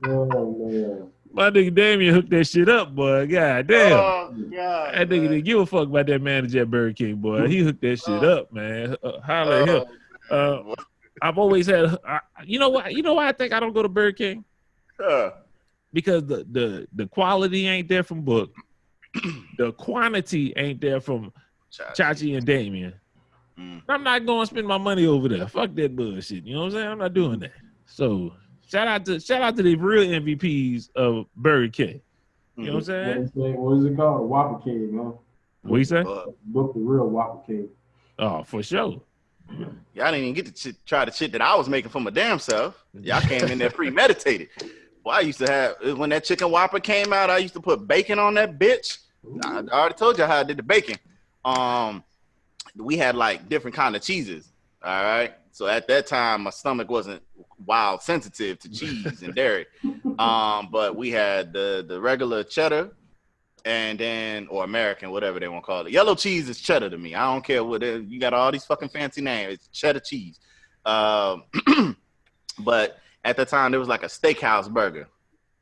Oh, man. My nigga Damien hooked that shit up, boy. God damn. Oh, God, that nigga didn't give a fuck about that manager at Burger King, boy. He hooked that shit up, man. Holla at him. I've always had, you know what? You know why I think I don't go to Burger King? Because the quality ain't there from Book. The quantity ain't there from Chachi and Damien. I'm not going to spend my money over there. Fuck that bullshit. You know what I'm saying? I'm not doing that. So shout out to the real MVPs of Burger King. You know what I'm saying? What is it called? Whopper King, huh? What you say? Book the real Whopper King. Oh, for sure. Y'all didn't even get to try the shit that I was making for my damn self. Y'all came in there premeditated. Well, I used to have, when that chicken Whopper came out, I used to put bacon on that bitch. I already told you how I did the bacon. We had like different kind of cheeses. All right. So at that time, my stomach wasn't wild sensitive to cheese and dairy. But we had the regular cheddar and then, or American, whatever they want to call it. Yellow cheese is cheddar to me. I don't care what you got all these fucking fancy names. It's cheddar cheese. But at the time, there was like a steakhouse burger.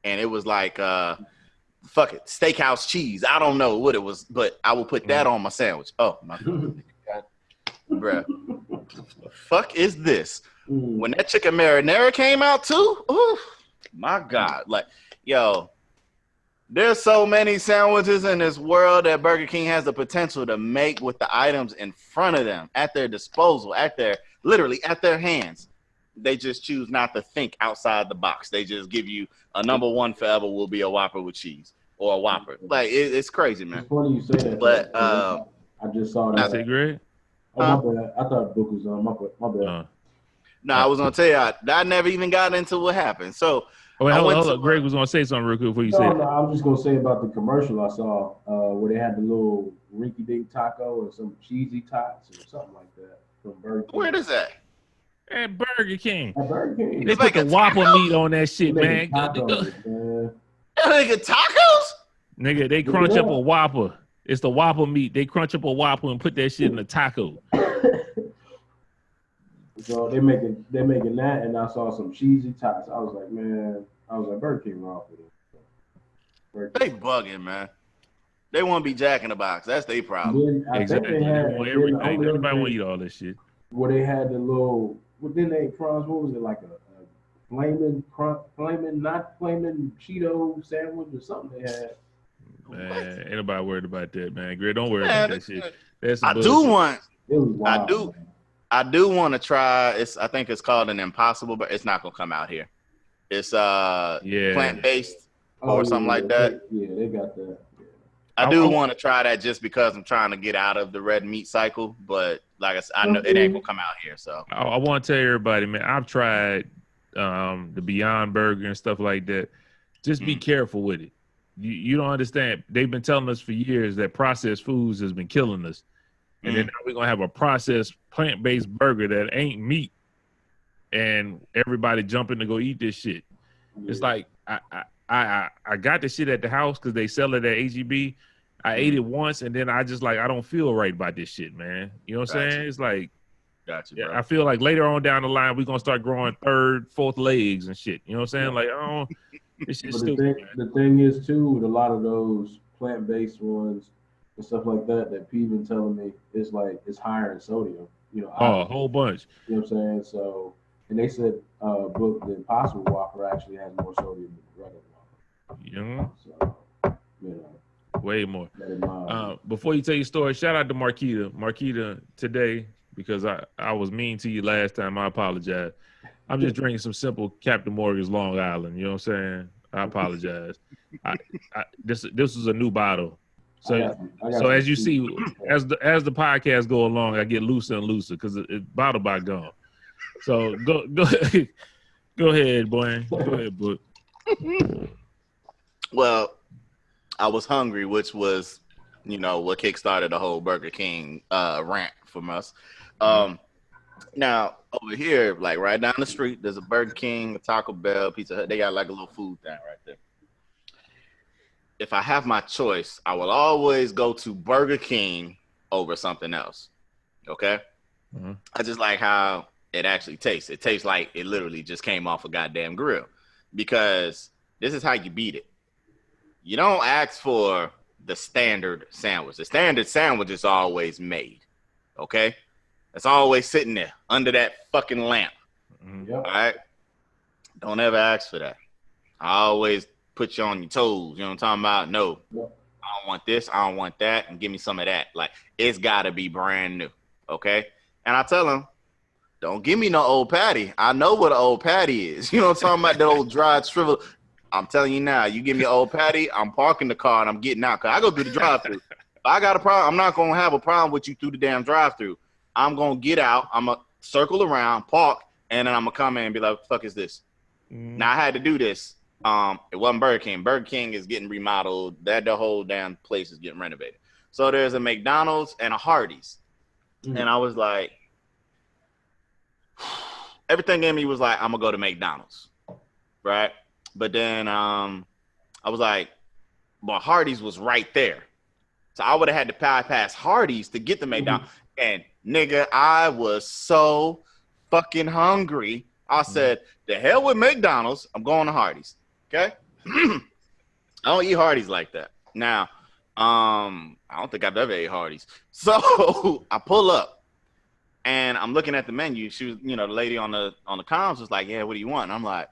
And it was like, fuck it, steakhouse cheese. I don't know what it was, but I will put that on my sandwich. Oh, my God. Bruh. The fuck is this? When that chicken marinara came out too, ooh, my God. Like, yo, there's so many sandwiches in this world that Burger King has the potential to make with the items in front of them, at their disposal, literally at their hands. They just choose not to think outside the box. They just give you a number one forever will be a Whopper with cheese or a Whopper. Like, it's crazy, man. It's funny you say that. But I just saw that. Is it great? Oh, my bad. I thought Book was on. My bad. No, I was gonna tell you, I never even got into what happened. So, hold on. Greg was gonna say something real quick before you said. No, I was just gonna say about the commercial I saw where they had the little rinky-dink taco or some cheesy tots or something like that from Burger King. Where is that? At Burger King. At Burger King. They put the Whopper meat on that shit, man. Nigga, tacos? Nigga, they crunch up a Whopper. It's the Whopper meat. They crunch up a Whopper and put that shit in a taco. So they're making that, and I saw some cheesy tots. I was like, Burger King wrong for this. They bugging, man. They want to be Jack in the Box. That's their problem. Exactly. Everybody want to eat all this shit. Where they had the little, what was it, like a not flaming Cheeto sandwich or something they had. Man, ain't nobody worried about that, man. Greg, don't worry about that shit. I do want to try. I think it's called an Impossible, but it's not gonna come out here. It's plant-based or something like that. Yeah, they got that. Yeah. I do want to try that just because I'm trying to get out of the red meat cycle, but like I said, I know it ain't gonna come out here. So I want to tell everybody, man, I've tried the Beyond Burger and stuff like that. Just be careful with it. You don't understand. They've been telling us for years that processed foods has been killing us. And then now we're going to have a processed plant-based burger that ain't meat. And everybody jumping to go eat this shit. Yeah. It's like, I got the shit at the house because they sell it at HEB. I ate it once, and then I just like, I don't feel right about this shit, man. You know what I'm saying? It's like, bro. I feel like later on down the line, we're going to start growing third, fourth legs and shit. You know what I'm saying? Like, this shit's stupid. The thing is, too, with a lot of those plant-based ones and stuff like that P been telling me, it's like, it's higher in sodium. You know, a whole bunch. You know what I'm saying? So, and they said the Impossible Whopper actually has more sodium than the regular Whopper. Yeah. So, you know. Way more. Before you tell your story, shout out to Marquita. Marquita today, because I was mean to you last time. I apologize. I'm just drinking some simple Captain Morgan's Long Island. You know what I'm saying? I apologize. This is a new bottle. So as you see, as the podcast go along, I get looser and looser because it's bottle by gum. So go Go ahead, boy. Go ahead, book. Well, I was hungry, which was, what kickstarted the whole Burger King rant from us. Now over here, like right down the street, there's a Burger King, a Taco Bell, Pizza Hut. They got like a little food thing right there. If I have my choice, I will always go to Burger King over something else. Okay. Mm-hmm. I just like how it actually tastes. It tastes like it literally just came off a goddamn grill, because this is how you beat it. You don't ask for the standard sandwich. The standard sandwich is always made. Okay. It's always sitting there under that fucking lamp. Yep. All right. Don't ever ask for that. I always put you on your toes. You know what I'm talking about? No, Yep. I don't want this. I don't want that. And give me some of that. Like, it's got to be brand new. Okay. And I tell them, don't give me no old patty. I know what an old patty is. You know what I'm talking about? That old dried shrivel. I'm telling you now, you give me an old patty, I'm parking the car and I'm getting out. Because I go through the drive-thru. If I got a problem, I'm not going to have a problem with you through the damn drive-thru. I'm going to get out. I'm going to circle around, park, and then I'm going to come in and be like, what the fuck is this? Now, I had to do this. It wasn't Burger King. Burger King is getting remodeled. The whole damn place is getting renovated. So there's a McDonald's and a Hardee's. And I was like, everything in me was like, I'm going to go to McDonald's. Right? But then I was like, well, Hardee's was right there. So I would have had to bypass Hardee's to get the McDonald's. And nigga, I was so fucking hungry. I said, the hell with McDonald's. I'm going to Hardee's. Okay? I don't eat Hardee's like that. Now, I don't think I've ever ate Hardee's. So I pull up and I'm looking at the menu. She was, the lady on the comms was like, yeah, what do you want? And I'm like,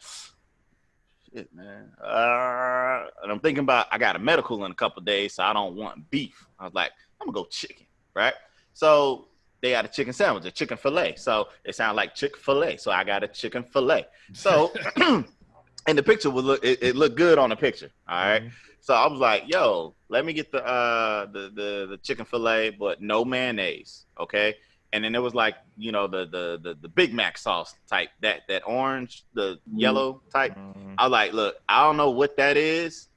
shit, man. And I'm thinking about, I got a medical in a couple of days, so I don't want beef. I was like, I'm going to go chicken, right? So they got a chicken sandwich, a chicken filet. So it sounded like Chick-fil-A. So I got a chicken filet. So, and the picture it looked good on the picture. All right. So I was like, yo, let me get the chicken filet, but no mayonnaise. Okay. And then it was like, the Big Mac sauce type, that orange, the yellow type. I was like, look, I don't know what that is.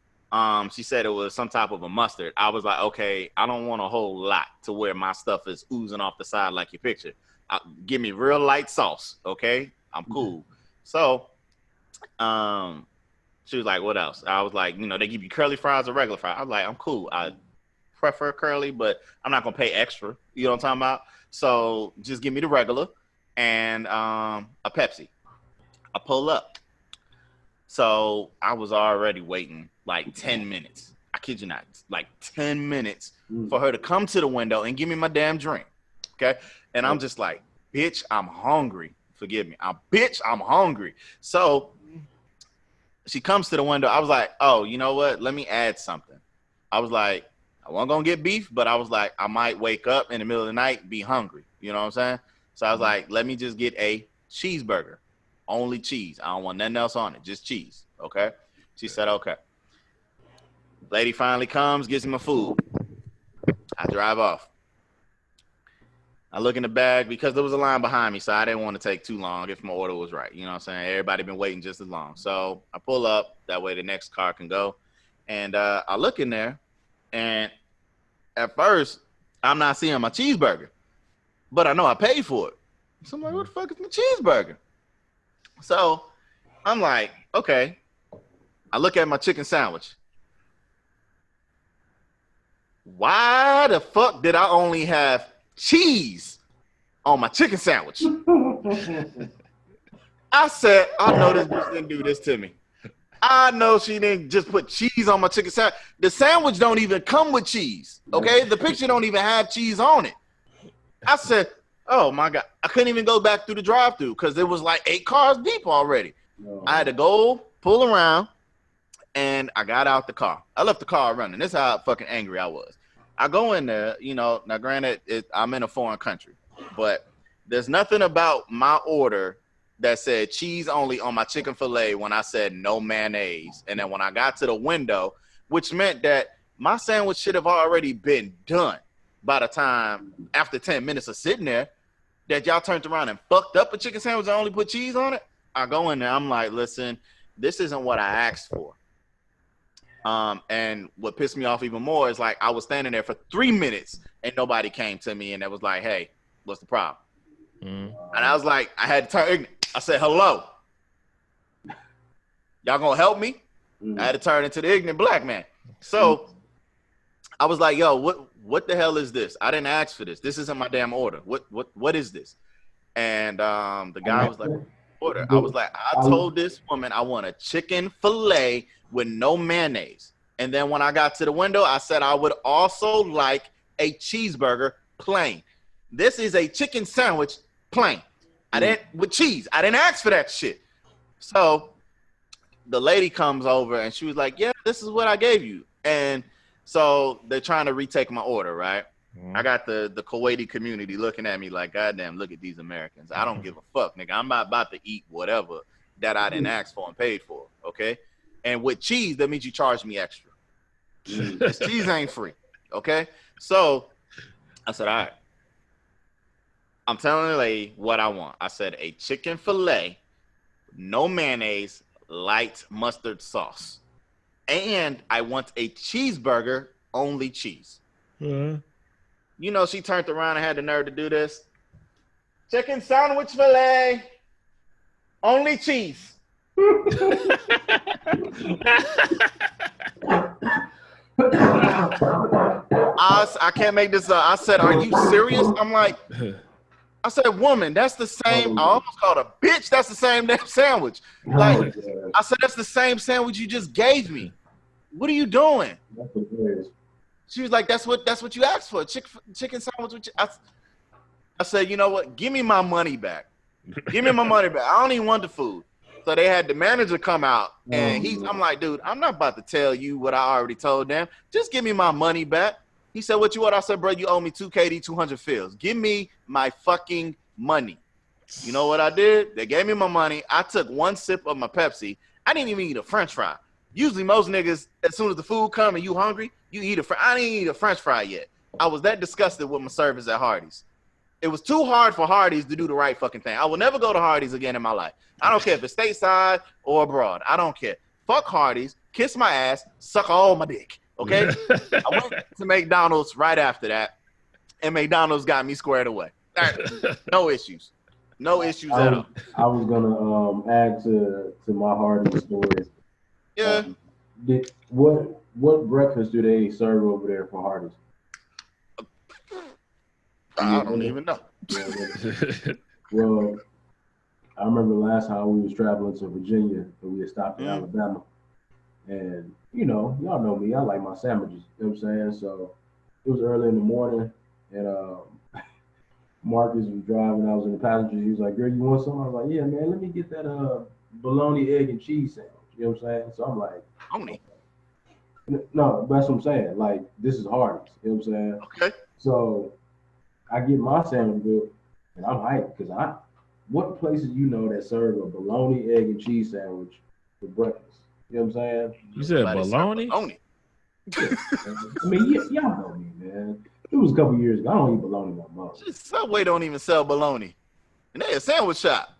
She said it was some type of a mustard. I was like, okay, I don't want a whole lot to where my stuff is oozing off the side like your picture. Give me real light sauce, okay? I'm cool. So, she was like, what else? I was like, they give you curly fries or regular fries. I was like, I'm cool. I prefer curly, but I'm not gonna pay extra. You know what I'm talking about? So just give me the regular and a Pepsi. I pull up. So I was already waiting like 10 minutes. I kid you not, like 10 minutes for her to come to the window and give me my damn drink. Okay. And I'm just like, bitch, I'm hungry. Forgive me. I'm hungry. So she comes to the window. I was like, oh, you know what? Let me add something. I was like, I wasn't going to get beef, but I was like, I might wake up in the middle of the night, be hungry. You know what I'm saying? So I was like, let me just get a cheeseburger. Only cheese. I don't want nothing else on it. Just cheese. Okay. She said, okay. Lady finally comes, gives me my food. I drive off. I look in the bag because there was a line behind me, so I didn't want to take too long if my order was right. You know what I'm saying? Everybody been waiting just as long. So I pull up. That way the next car can go. And I look in there, and at first, I'm not seeing my cheeseburger. But I know I paid for it. So I'm like, what the fuck is my cheeseburger? So I'm like, okay. I look at my chicken sandwich. Why the fuck did I only have cheese on my chicken sandwich? I said, I know this bitch didn't do this to me. I know she didn't just put cheese on my chicken sandwich. The sandwich don't even come with cheese, okay? The picture don't even have cheese on it. I said, oh my God. I couldn't even go back through the drive-thru because it was like 8 cars deep already. I had to go pull around, and I got out the car. I left the car running. This is how fucking angry I was. I go in there, now granted, I'm in a foreign country, but there's nothing about my order that said cheese only on my chicken filet when I said no mayonnaise. And then when I got to the window, which meant that my sandwich should have already been done by the time, after 10 minutes of sitting there, that y'all turned around and fucked up a chicken sandwich and only put cheese on it. I go in there. I'm like, listen, this isn't what I asked for. And what pissed me off even more is like I was standing there for 3 minutes and nobody came to me and it was like, hey, what's the problem? And I was like, I had to turn ignorant. I said, hello. Y'all gonna help me? I had to turn into the ignorant black man. So I was like, yo, what the hell is this? I didn't ask for this. This isn't my damn order. What is this? And the guy was like, order. I was like, I told this woman I want a chicken fillet with no mayonnaise. And then when I got to the window, I said I would also like a cheeseburger plain. This is a chicken sandwich plain. I didn't with cheese. I didn't ask for that shit. So the lady comes over and she was like, yeah, this is what I gave you. And so they're trying to retake my order, right? I got the Kuwaiti community looking at me like, goddamn, look at these Americans. I don't give a fuck, nigga. I'm not about to eat whatever that I didn't ask for and paid for, okay? And with cheese, that means you charge me extra. This cheese ain't free, okay? So I said, all right. I'm telling the lady what I want. I said a chicken fillet, no mayonnaise, light mustard sauce. And I want a cheeseburger, only cheese. You know, she turned around and had the nerve to do this. Chicken sandwich fillet, only cheese. I can't make this up. I said, are you serious? I'm like, I said, woman, that's the same. I almost called a bitch. That's the same damn sandwich. Like, I said, that's the same sandwich you just gave me. What are you doing? She was like, that's what you asked for. Chicken sandwich with I said, you know what? Give me my money back. Give me my money back. I don't even want the food. So they had the manager come out and I'm like, dude, I'm not about to tell you what I already told them. Just give me my money back. He said, what you want? I said, bro, you owe me 2 KD, 200 fills. Give me my fucking money. You know what I did? They gave me my money. I took one sip of my Pepsi. I didn't even eat a French fry. Usually most niggas, as soon as the food come and you hungry, you eat I didn't eat a French fry yet. I was that disgusted with my service at Hardee's. It was too hard for Hardee's to do the right fucking thing. I will never go to Hardee's again in my life. I don't care if it's stateside or abroad. I don't care. Fuck Hardee's, kiss my ass, suck all my dick. Okay? I went to McDonald's right after that, and McDonald's got me squared away. No issues. No issues at all. I was gonna add to my Hardee's story. Yeah. What breakfast do they serve over there for Hardee's? I don't even know. Well, I remember last time we was traveling to Virginia and we had stopped in Alabama. And, you know, y'all know me. I like my sandwiches. You know what I'm saying? So it was early in the morning and Marcus was driving. I was in the passenger. He was like, girl, you want something? I was like, yeah, man, let me get that bologna, egg, and cheese sandwich. You know what I'm saying? So I'm like, Bologna? No, that's what I'm saying. Like, this is Hardee's. You know what I'm saying? Okay. So I get my sandwich good, and I'm hyped because what places you know that serve a bologna, egg, and cheese sandwich for breakfast? You know what I'm saying? You said bologna? Yeah. I mean, y'all know me, man. It was a couple years ago. I don't eat bologna no more. Subway don't even sell bologna. And they a sandwich shop.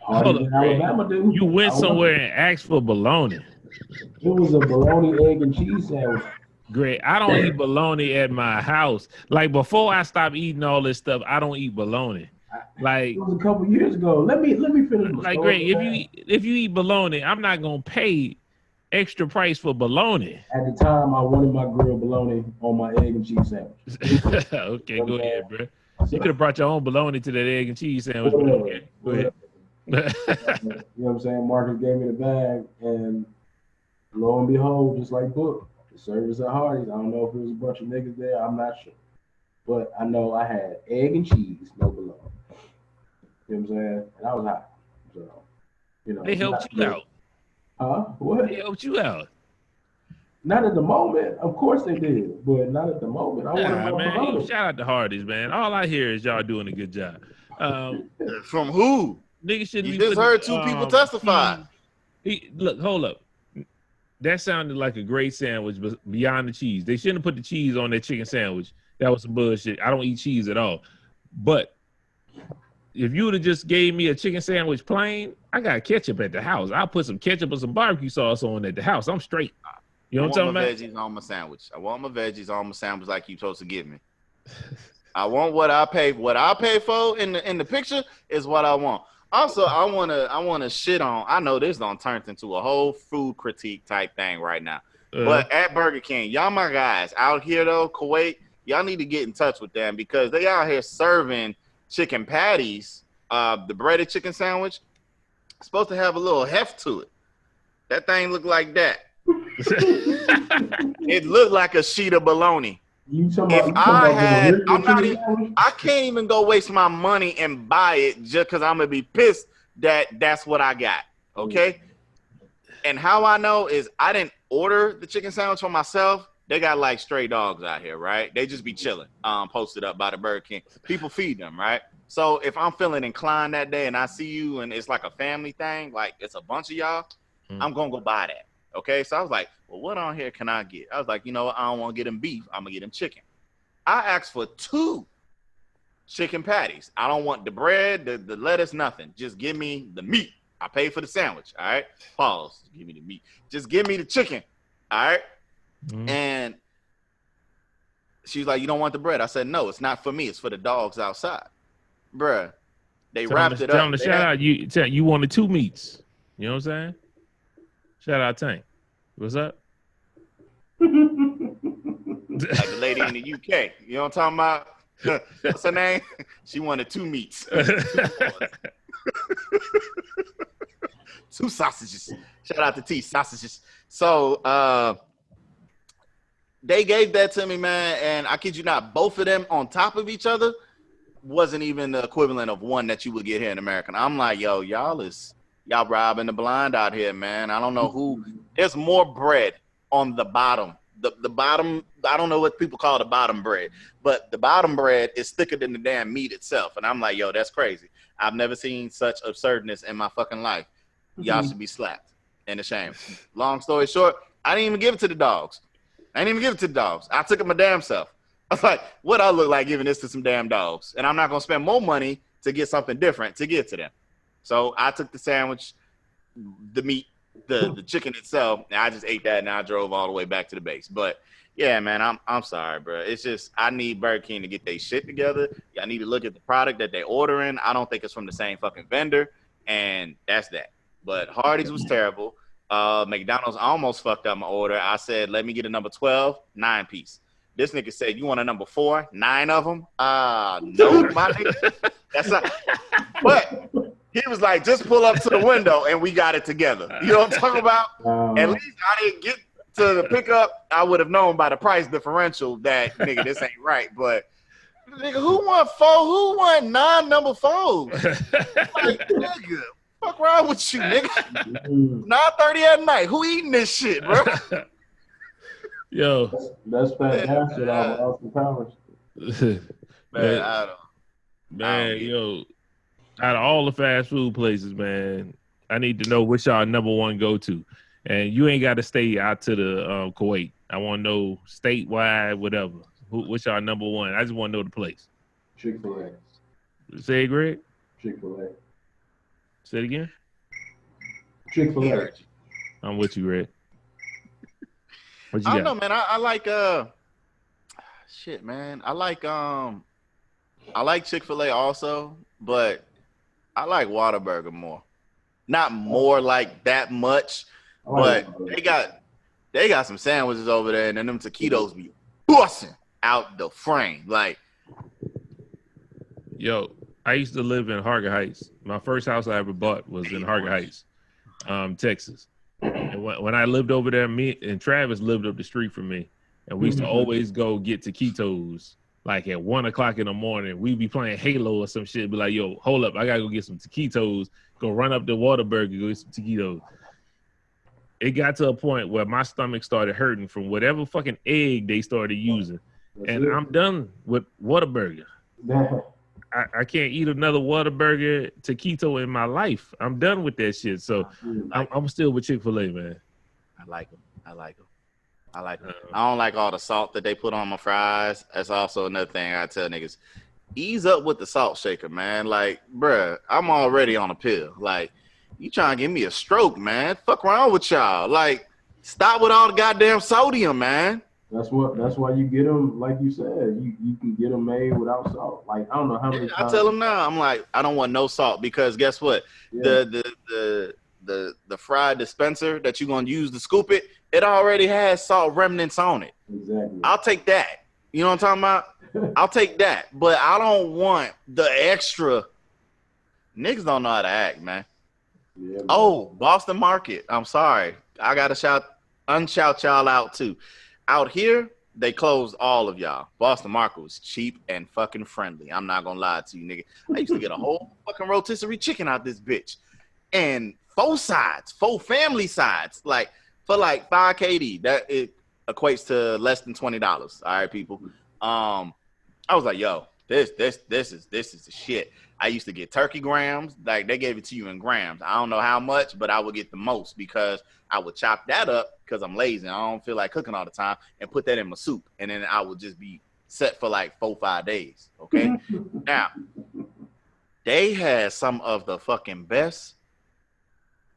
Hold up, Alabama, dude. You went somewhere and asked for bologna. It was a bologna, egg, and cheese sandwich. Great. I don't eat bologna at my house. Like, before I stopped eating all this stuff, I don't eat bologna. Like, it was a couple years ago. Let me finish. Like, great. If you eat bologna, I'm not gonna pay extra price for bologna. At the time, I wanted my grilled bologna on my egg and cheese sandwich. Okay, go ahead, bro. You could have brought your own bologna to that egg and cheese sandwich. Okay, go ahead. You know what I'm saying? Marcus gave me the bag, and lo and behold, just like book, the service at Hardee's. I don't know if it was a bunch of niggas there. I'm not sure. But I know I had egg and cheese, no bologna. You know what I'm saying? And I was hot. So, you know. They helped you out. Huh? What? They helped you out. Not at the moment. Of course they did, but not at the moment. I want man. Shout out to Hardee's, man. All I hear is y'all doing a good job. From who? Niggas shouldn't you be just heard two people testify. Look, hold up. That sounded like a great sandwich, but beyond the cheese. They shouldn't have put the cheese on that chicken sandwich. That was some bullshit. I don't eat cheese at all. But if you would have just gave me a chicken sandwich plain, I got ketchup at the house. I'll put some ketchup or some barbecue sauce on at the house. I'm straight. You know what I'm talking about? Veggies on my sandwich. I want my veggies on my sandwich like you supposed to give me. I want what I pay. What I pay for in the picture is what I want. Also, I wanna shit on. I know this don't turn into a whole food critique type thing right now. But at Burger King, y'all my guys out here though, Kuwait, y'all need to get in touch with them because they out here serving chicken patties. The breaded chicken sandwich supposed to have a little heft to it. That thing look like that. It looked like a sheet of bologna. I can't even go waste my money and buy it just because I'm gonna be pissed that that's what I got. Okay. And how I know is I didn't order the chicken sandwich for myself. They got like stray dogs out here, right? They just be chilling, posted up by the Burger King. People feed them, right? So if I'm feeling inclined that day and I see you and it's like a family thing, like it's a bunch of y'all, I'm gonna go buy that. Okay, so I was like, well, what on here can I get? I was like, you know what? I don't want to get him beef. I'm going to get him chicken. I asked for 2 chicken patties. I don't want the bread, the lettuce, nothing. Just give me the meat. I paid for the sandwich, all right? Pause. Give me the meat. Just give me the chicken, all right? And she was like, you don't want the bread? I said, no, it's not for me. It's for the dogs outside. Bruh, they wrapped it up. Tell them to shout out. You wanted 2 meats. You know what I'm saying? Shout out Tank. What's up? Like the lady in the UK. You know what I'm talking about? What's her name? She wanted 2 meats. 2 sausages. Shout out to T, sausages. So they gave that to me, man, and I kid you not, both of them on top of each other wasn't even the equivalent of one that you would get here in America. I'm like, yo, y'all robbing the blind out here, man. I don't know who. There's more bread on the bottom. The bottom, I don't know what people call the bottom bread, but the bottom bread is thicker than the damn meat itself. And I'm like, yo, that's crazy. I've never seen such absurdness in my fucking life. Y'all should be slapped and ashamed. Long story short, I didn't even give it to the dogs. I took it my damn self. I was like, what I look like giving this to some damn dogs? And I'm not going to spend more money to get something different to give to them. So I took the sandwich, the meat, the chicken itself, and I just ate that, and I drove all the way back to the base. But yeah, man, I'm sorry, bro. It's just I need Burger King to get their shit together. I need to look at the product that they're ordering. I don't think it's from the same fucking vendor, and that's that. But Hardee's was terrible. McDonald's almost fucked up my order. I said, let me get a number 12, 9-piece. This nigga said, you want a number 4, 9 of them? No, my nigga. That's not. But he was like, just pull up to the window and we got it together. You know what I'm talking about? At least I didn't get to the pickup. I would have known by the price differential that, nigga, this ain't right. But, nigga, who want 4? Who want 9 number 4s? Like, nigga, fuck wrong with you, nigga? 9:30 at night. Who eating this shit, bro? Yo. That's fantastic. Austin Powers. Man, yo. Out of all the fast food places, man, I need to know which y'all number 1 go to. And you ain't got to stay out to the Kuwait. I want to know statewide, whatever. Which y'all number 1? I just want to know the place. Chick-fil-A. Say it, Greg? Chick-fil-A. Say it again? Chick-fil-A. I'm with you, Greg. What you I got? don't know, man. I like shit, man. I like Chick-fil-A also, but I like Whataburger more. Not more like that much, but they got some sandwiches over there, and then them taquitos be busting out the frame. Like, yo, I used to live in Harger Heights. My first house I ever bought was in Harger Heights, Texas. And when I lived over there, me and Travis lived up the street from me, and we used to always go get taquitos. Like at 1 o'clock in the morning, we'd be playing Halo or some shit. Be like, yo, hold up, I gotta go get some taquitos. Go run up to Whataburger, go get some taquitos. It got to a point where my stomach started hurting from whatever fucking egg they started using. And I'm done with Whataburger. I can't eat another Whataburger taquito in my life. I'm done with that shit. So I'm still with Chick-fil-A, man. I like them. I don't like all the salt that they put on my fries. That's also another thing I tell niggas. ease up with the salt shaker, man. Like, bruh, I'm already on a pill. Like, you trying to give me a stroke, man? Fuck wrong with y'all? Like, stop with all the goddamn sodium, man. That's why you get them, like you said, you can get them made without salt. Like I don't know how many I times. tell them now, I'm like, I don't want no salt because guess what? Yeah. The fried dispenser that you're gonna use to scoop it, it already has salt remnants on it. Exactly. I'll take that. You know what I'm talking about? I'll take that, but I don't want the extra. Niggas don't know how to act, man. Yeah, man. Oh, Boston Market. I'm sorry. I gotta unshout y'all out too. Out here, they closed all of y'all. Boston Market was cheap and fucking friendly. I'm not gonna lie to you, nigga. I used to get a whole fucking rotisserie chicken out this bitch. And 4 sides, 4 family sides, like for like 5 KD. That it equates to less than $20. All right, people. I was like, yo, this is the shit. I used to get turkey grams, like they gave it to you in grams. I don't know how much, but I would get the most because I would chop that up because I'm lazy. I don't feel like cooking all the time and put that in my soup. And then I would just be set for like 4-5 days. Okay. Now, they had some of the fucking best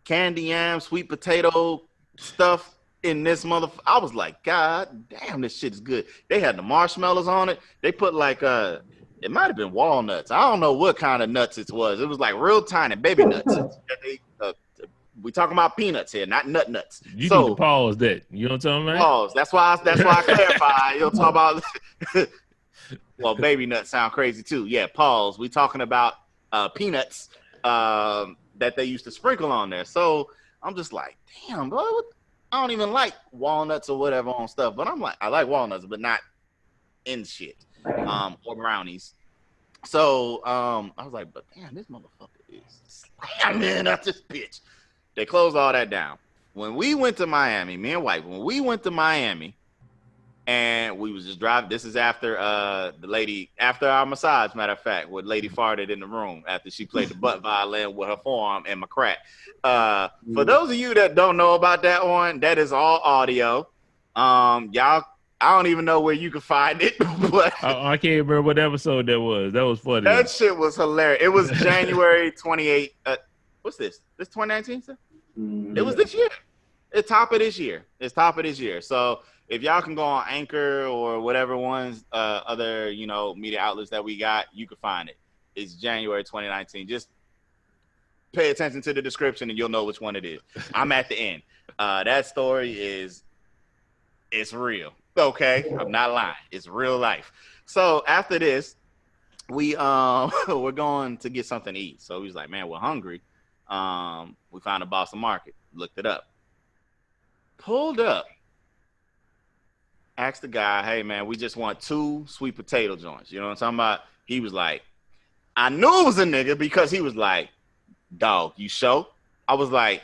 candy yam, sweet potato stuff in this motherfucker. I was like, God damn, this shit is good. They had the marshmallows on it. They put like it might have been walnuts. I don't know what kind of nuts it was. It was like real tiny baby nuts. We talking about peanuts here, not nuts. You need to pause that. You know what I'm talking about? Pause. That's why I clarify. You'll talk about. Well, baby nuts sound crazy too. Yeah, pause. We talking about peanuts that they used to sprinkle on there. So I'm just like, damn, bro. I don't even like walnuts or whatever on stuff, but I'm like, I like walnuts, but not in shit. Or brownies. So I was like, but damn, this motherfucker is slamming up this bitch. They closed all that down. When we went to Miami, me and wife, when we went to Miami and we was just driving, this is after the lady, after our massage, matter of fact, where lady farted in the room after she played the butt violin with her forearm and my crack. For those of you that don't know about that one, that is all audio. Y'all, I don't even know where you can find it, but I can't remember what episode that was. That was funny. That shit was hilarious. It was January 28th. What's this? This 2019, sir? It was this year. It's top of this year. So if y'all can go on Anchor or whatever ones, other, media outlets that we got, you can find it. It's January 2019. Just pay attention to the description and you'll know which one it is. I'm at the end. That story it's real. Okay, I'm not lying. It's real life. So after this, we're going to get something to eat. So he's like, man, we're hungry. We found a Boston Market. Looked it up. Pulled up. Asked the guy, hey man, we just want 2 sweet potato joints. You know what I'm talking about? He was like, I knew it was a nigga because he was like, dog, you sure? I was like,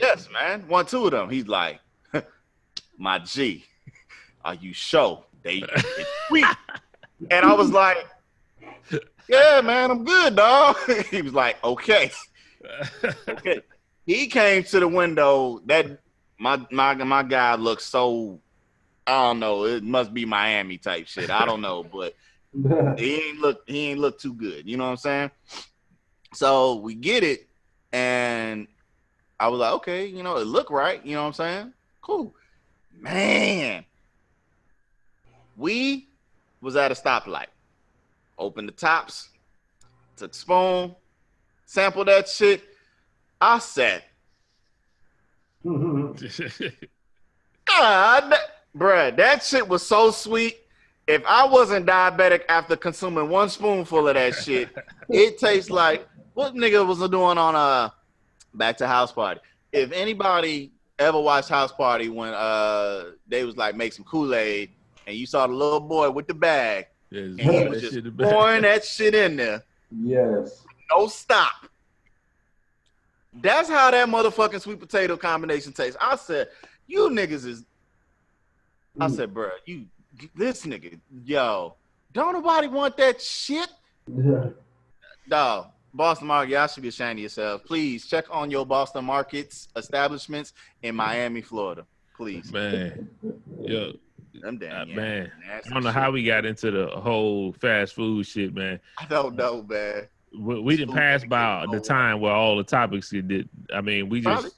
yes, man. Want 2 of them. He's like, my G, are you sure? It's sweet. And I was like, yeah, man, I'm good, dog. He was like, okay. Okay. He came to the window. That my guy looks so, I don't know, it must be Miami type shit. I don't know, but he ain't look too good. You know what I'm saying? So we get it, and I was like, okay, it looked right. You know what I'm saying? Cool. Man, we was at a stoplight. Opened the tops, took spoon, sampled that shit. I said, God, bruh, that shit was so sweet. If I wasn't diabetic after consuming 1 spoonful of that shit, it tastes like what nigga was doing on Back to House Party. If anybody ever watched House Party when they was like make some Kool-Aid and you saw the little boy with the bag and he was just pouring that shit in there. Yes. No stop. That's how that motherfucking sweet potato combination tastes. I said, you niggas is. I said, bro, this nigga, yo, don't nobody want that shit? Yeah. Dog, Boston Market, y'all should be ashamed of yourselves. Please check on your Boston Markets establishments in Miami, Florida. Please. Man, yo, Them damn man. nasty I don't know shit. how we got into the whole fast food shit, man. I don't know, man. We didn't pass by the time where all the topics did. I mean, we Probably. just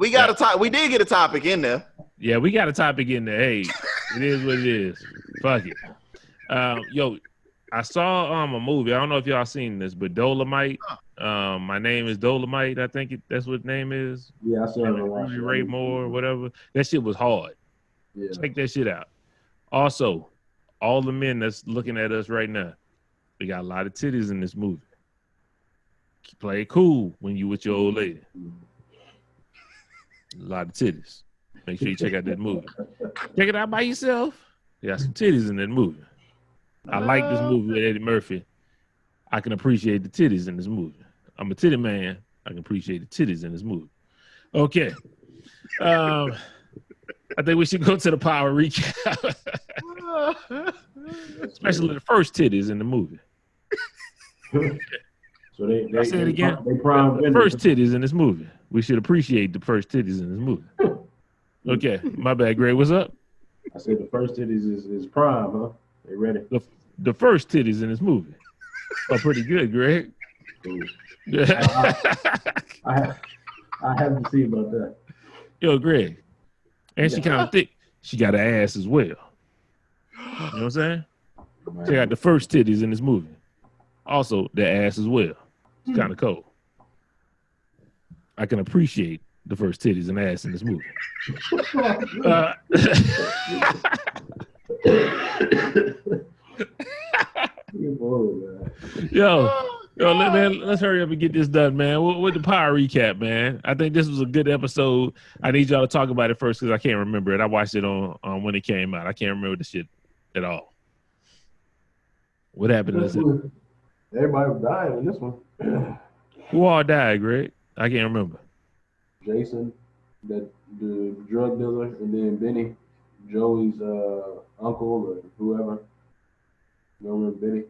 We got a top. We did get a topic in there. yeah, we got a topic in there. Hey, it is what it is. Fuck it. Yo, I saw a movie. I don't know if y'all seen this, but Dolomite. My name is Dolomite. I think that's what the name is. Yeah, I saw it. Rudy Ray Moore, whatever. That shit was hard. Yeah. Check that shit out. Also, all the men that's looking at us right now, we got a lot of titties in this movie. Play it cool when you with your old lady. A lot of titties. Make sure you check out that movie. Check it out by yourself. You got some titties in that movie. I like this movie with Eddie Murphy. I can appreciate the titties in this movie. I'm a titty man. I can appreciate the titties in this movie. Okay. I think we should go to the power recap. Especially the first titties in the movie. So they say it again. They prime The first titties in this movie. We should appreciate the first titties in this movie. Okay, my bad, Greg. What's up? I said the first titties is prime, huh? They ready? The first titties in this movie are pretty good, Greg. Cool. Yeah. I have to see about that. Yo, Greg. And she kind of thick. She got an ass as well. You know what I'm saying? Man. Check out the first titties in this movie. Also, the ass as well. It's kind of cold. I can appreciate the first titties and ass in this movie. Let's hurry up and get this done, man. With the power recap, man. I think this was a good episode. I need y'all to talk about it first because I can't remember it. I watched it on when it came out. I can't remember the shit at all. What happened in this? Everybody was dying in this one. Who all died, Greg? I can't remember. Jason, the drug dealer, and then Benny, Joey's uncle or whoever. You remember Benny?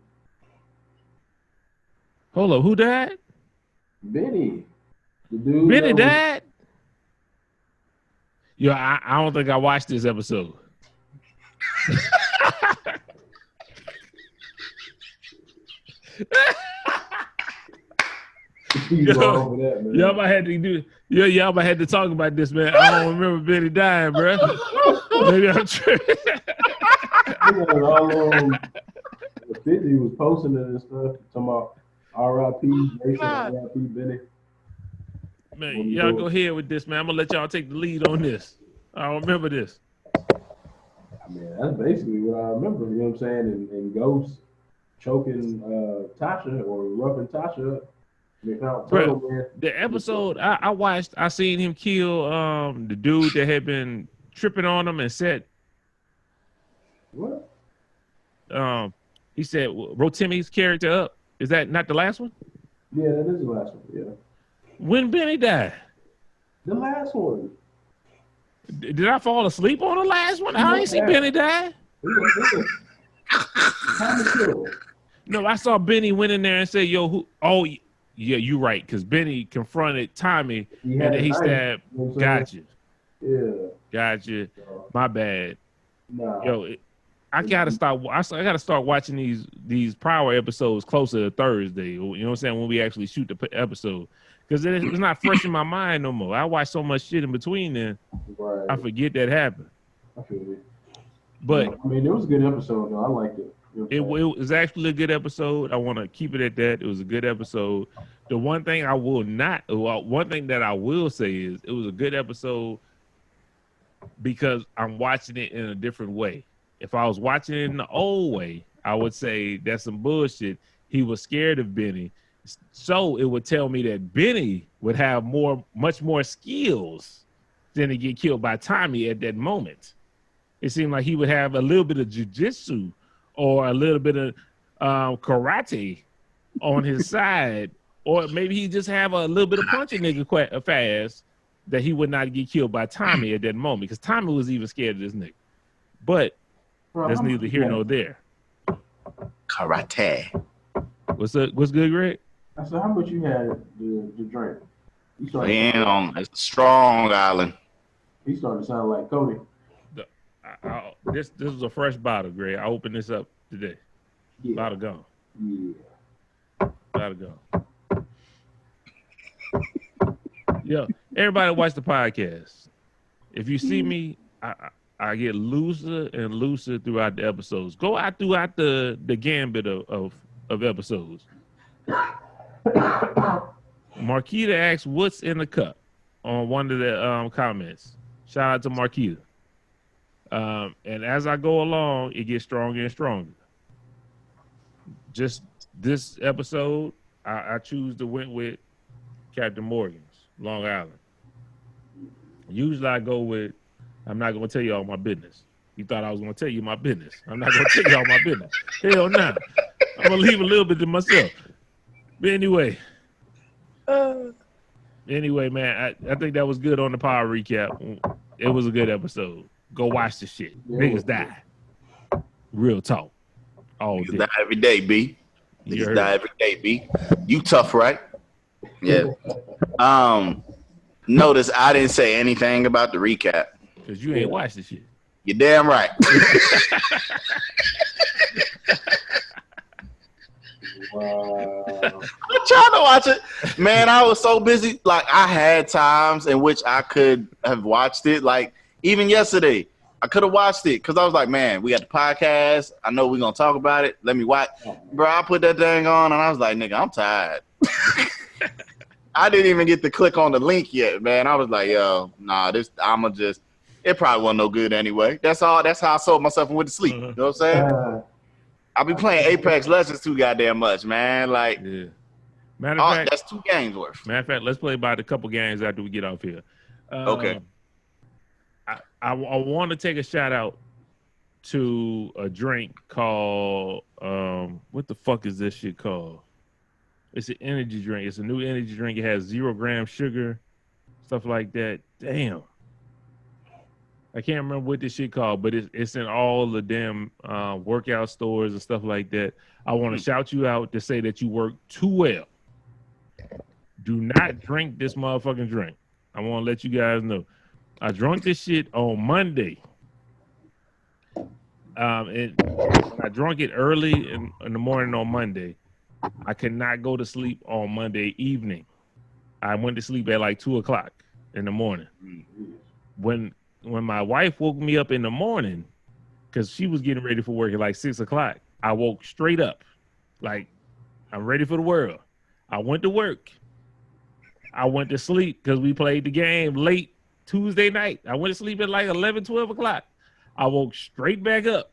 Hold up, who died? Benny. The dude. Benny died? Yo, I don't think I watched this episode. Y'all might have to do. Y'all might have to talk about this, man. I don't remember Benny dying, bro. Maybe I'm tripping. The 50 was posting it and stuff, talking about R.I.P. Jason, R.I.P. Benny. Man, y'all go ahead with this, man. I'm gonna let y'all take the lead on this. I don't remember this. Man, that's basically what I remember. You know what I'm saying? And Ghost choking Tasha or roughing Tasha up. Bro, the episode I watched, I seen him kill the dude that had been tripping on him and said, what? He said Rotimi's character up. Is that not the last one? Yeah, that is the last one. Yeah. When Benny died? The last one. Did I fall asleep on the last one? I ain't see Benny die. No, I saw Benny went in there and said, "Yo, who?" Oh, yeah, you right, because Benny confronted Tommy and then he stabbed. Gotcha. Yeah. Gotcha. My bad. Nah. Yo, I gotta start. I gotta start watching these Power episodes closer to Thursday. You know what I'm saying? When we actually shoot the episode, because it's not fresh in my mind no more. I watch so much shit in between, then right. I forget that happened. I feel it. But I mean, it was a good episode though. I liked it. It was actually a good episode. I want to keep it at that. It was a good episode. The one thing I will not, one thing that I will say is it was a good episode because I'm watching it in a different way. If I was watching it in the old way, I would say that's some bullshit. He was scared of Benny. So it would tell me that Benny would have much more skills than to get killed by Tommy at that moment. It seemed like he would have a little bit of jujitsu or a little bit of karate on his side, or maybe he just have a little bit of punching nigga fast that he would not get killed by Tommy at that moment, because Tommy was even scared of this nigga. But that's neither here nor there. Karate. What's good, Greg? I said, how much you had the drink? Damn, it's a strong island. He started to sound like Cody. This is a fresh bottle, Greg. I opened this up today. Yeah. Bottle gone. Yeah. Bottle gone. Yeah, everybody watch the podcast. If you see me, I get looser and looser throughout the episodes. Go out throughout the gambit of episodes. Marquita asks, "What's in the cup?" on one of the comments. Shout out to Marquita. And as I go along, it gets stronger and stronger. Just this episode, I choose to went with Captain Morgan's, Long Island. Usually I go with, I'm not going to tell you all my business. You thought I was going to tell you my business. I'm not going to tell you all my business. Hell no. Nah. I'm going to leave a little bit to myself. But anyway. Man, I think that was good on the power recap. It was a good episode. Go watch the shit. Niggas die. Real talk. All Niggas day. die every day, B. Niggas die every day, B. You tough, right? Yeah. Notice I didn't say anything about the recap. Because you ain't watched the shit. You're damn right. Wow. I'm trying to watch it. Man, I was so busy. Like, I had times in which I could have watched it. Like, even yesterday, I could have watched it because I was like, man, we got the podcast. I know we're going to talk about it. Let me watch. Bro, I put that thing on, and I was like, nigga, I'm tired. I didn't even get to click on the link yet, man. I was like, yo, nah, it probably wasn't no good anyway. That's all. That's how I sold myself and went to sleep. You know what I'm saying? I be playing Apex Legends too goddamn much, man. Like, yeah. Matter of fact, that's 2 games worth. Matter of fact, let's play about a couple games after we get off here. Okay. I want to take a shout out to a drink called what the fuck is this shit called? It's an energy drink. It's a new energy drink. It has 0 gram sugar, stuff like that. Damn. I can't remember what this shit called, but it's in all the damn workout stores and stuff like that. I want to shout you out to say that you work too well. Do not drink this motherfucking drink. I want to let you guys know. I drank this shit on Monday. And when I drank it early in the morning on Monday, I could not go to sleep on Monday evening. I went to sleep at like 2:00 in the morning. When my wife woke me up in the morning, because she was getting ready for work at like 6:00, I woke straight up. Like, I'm ready for the world. I went to work. I went to sleep because we played the game late Tuesday night. I went to sleep at like 11, 12 o'clock. I woke straight back up.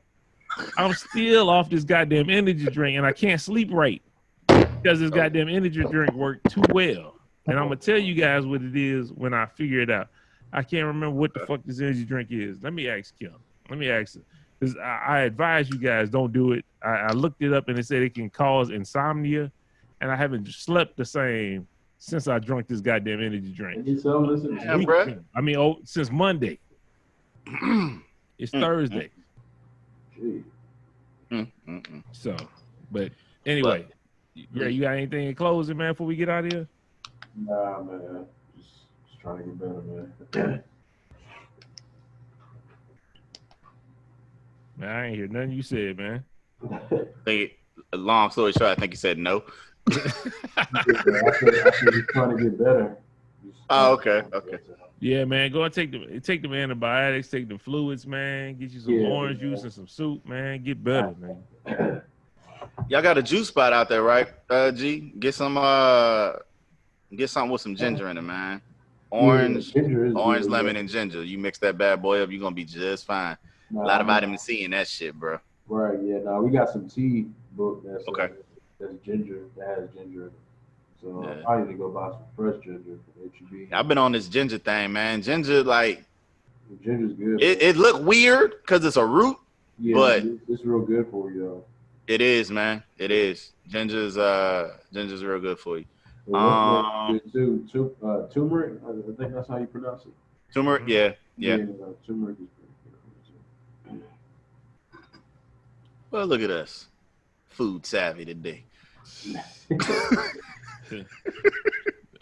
I'm still off this goddamn energy drink, and I can't sleep right because this goddamn energy drink worked too well. And I'm going to tell you guys what it is when I figure it out. I can't remember what the fuck this energy drink is. Let me ask Kim. Let me ask her. Because I advise you guys don't do it. I looked it up, and it said it can cause insomnia, and I haven't slept the same since I drank this goddamn energy drink. I mean, since Monday. It's Thursday. So, but anyway, you got anything in closing, man, before we get out of here? Nah, man. Just trying to get better, man. Man, I ain't hear nothing you said, man. Long story short, I think he said no. I said he's trying to get better. Oh, okay. Yeah, man, go and take the antibiotics, take the fluids, man. Get you some orange juice and some soup, man. Get better, man. Y'all got a juice spot out there, right? G, get some with some ginger in it, man. Orange, lemon, and ginger. You mix that bad boy up, you're gonna be just fine. A lot of vitamin C in that shit, bro. Right, yeah. Now we got some tea book that's ginger, that has ginger in it. So I need to go buy some fresh ginger for HEB. I've been on this ginger thing, man. Ginger, like, ginger's good. It look weird because it's a root, but it's real good for you, though. It is, man. It is. Ginger's real good for you. Turmeric, I think that's how you pronounce it. Turmeric, yeah. Turmeric is good. Well, look at us, food savvy today.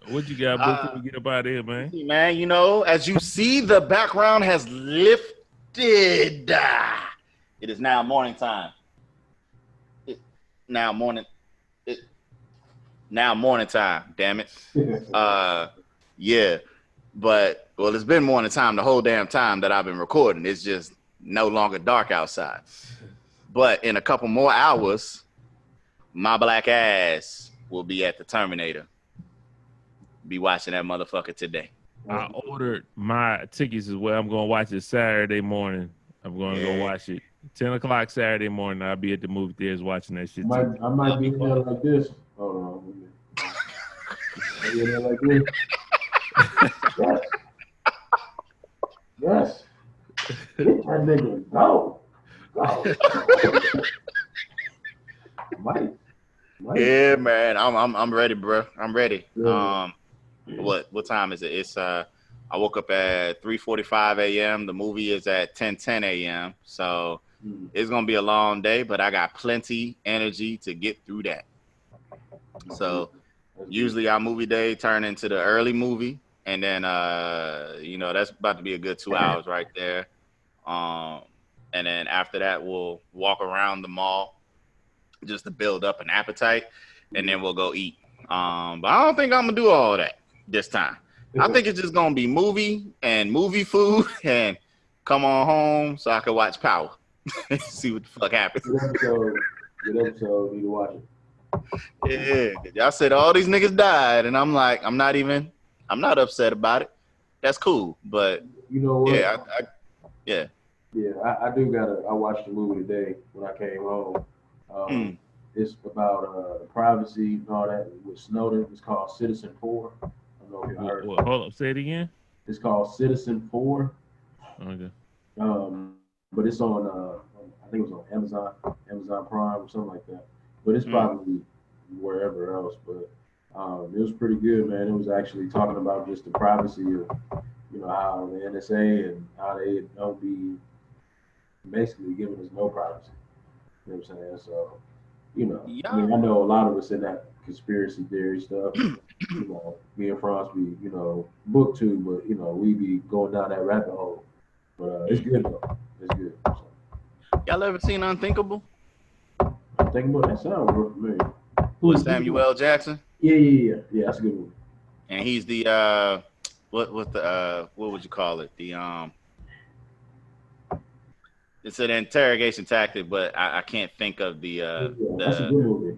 What you got before we get up out of here, man? Man, you know, as you see, the background has lifted did. It is now morning time. Now morning time. Damn it. Yeah. But well, it's been morning time the whole damn time that I've been recording. It's just no longer dark outside. But in a couple more hours, my black ass will be at the Terminator. Be watching that motherfucker today. I ordered my tickets as well. I'm going to watch it Saturday morning. I'm going to go watch it. 10 o'clock Saturday morning. I'll be at the movie theaters watching that shit. I might be in there like this. Hold on. I'll be in there like this. Yes. Get that nigga. Go. Mike. Yeah, man. I'm ready, bro. I'm ready. Yeah. What time is it? It's I woke up at 3:45 a.m. The movie is at 10:10 a.m. So it's gonna be a long day, but I got plenty energy to get through that. So usually our movie day turn into the early movie, and then that's about to be a good 2 hours right there. And then after that we'll walk around the mall just to build up an appetite, and then we'll go eat. But I don't think I'm gonna do all that this time. I think it's just gonna be movie food and come on home so I can watch Power. See what the fuck happens. Good episode. Need to watch Yeah, it. y'all said all these niggas died, and I'm like, I'm not upset about it. That's cool, but you know what? Yeah, I watched the movie today when I came home. It's about the privacy and all that with Snowden. It's called Citizen 4. I don't know if you heard. Hold up, say it again. It's called Citizen 4. Okay. But it's on I think it was on Amazon Prime or something like that. But it's probably wherever else. But it was pretty good, man. It was actually talking about just the privacy of how the NSA and how they don't be basically giving us no privacy. You know what I'm saying? So, yeah. I mean, I know a lot of us in that conspiracy theory stuff. Me and Franz be, book two, but we be going down that rabbit hole. But it's good though. It's good. So. Y'all ever seen Unthinkable? Unthinkable? That sounds real familiar. With Samuel L. Jackson? Yeah. That's a good movie. And he's the what would you call it? It's an interrogation tactic, but I can't think of that's a good movie.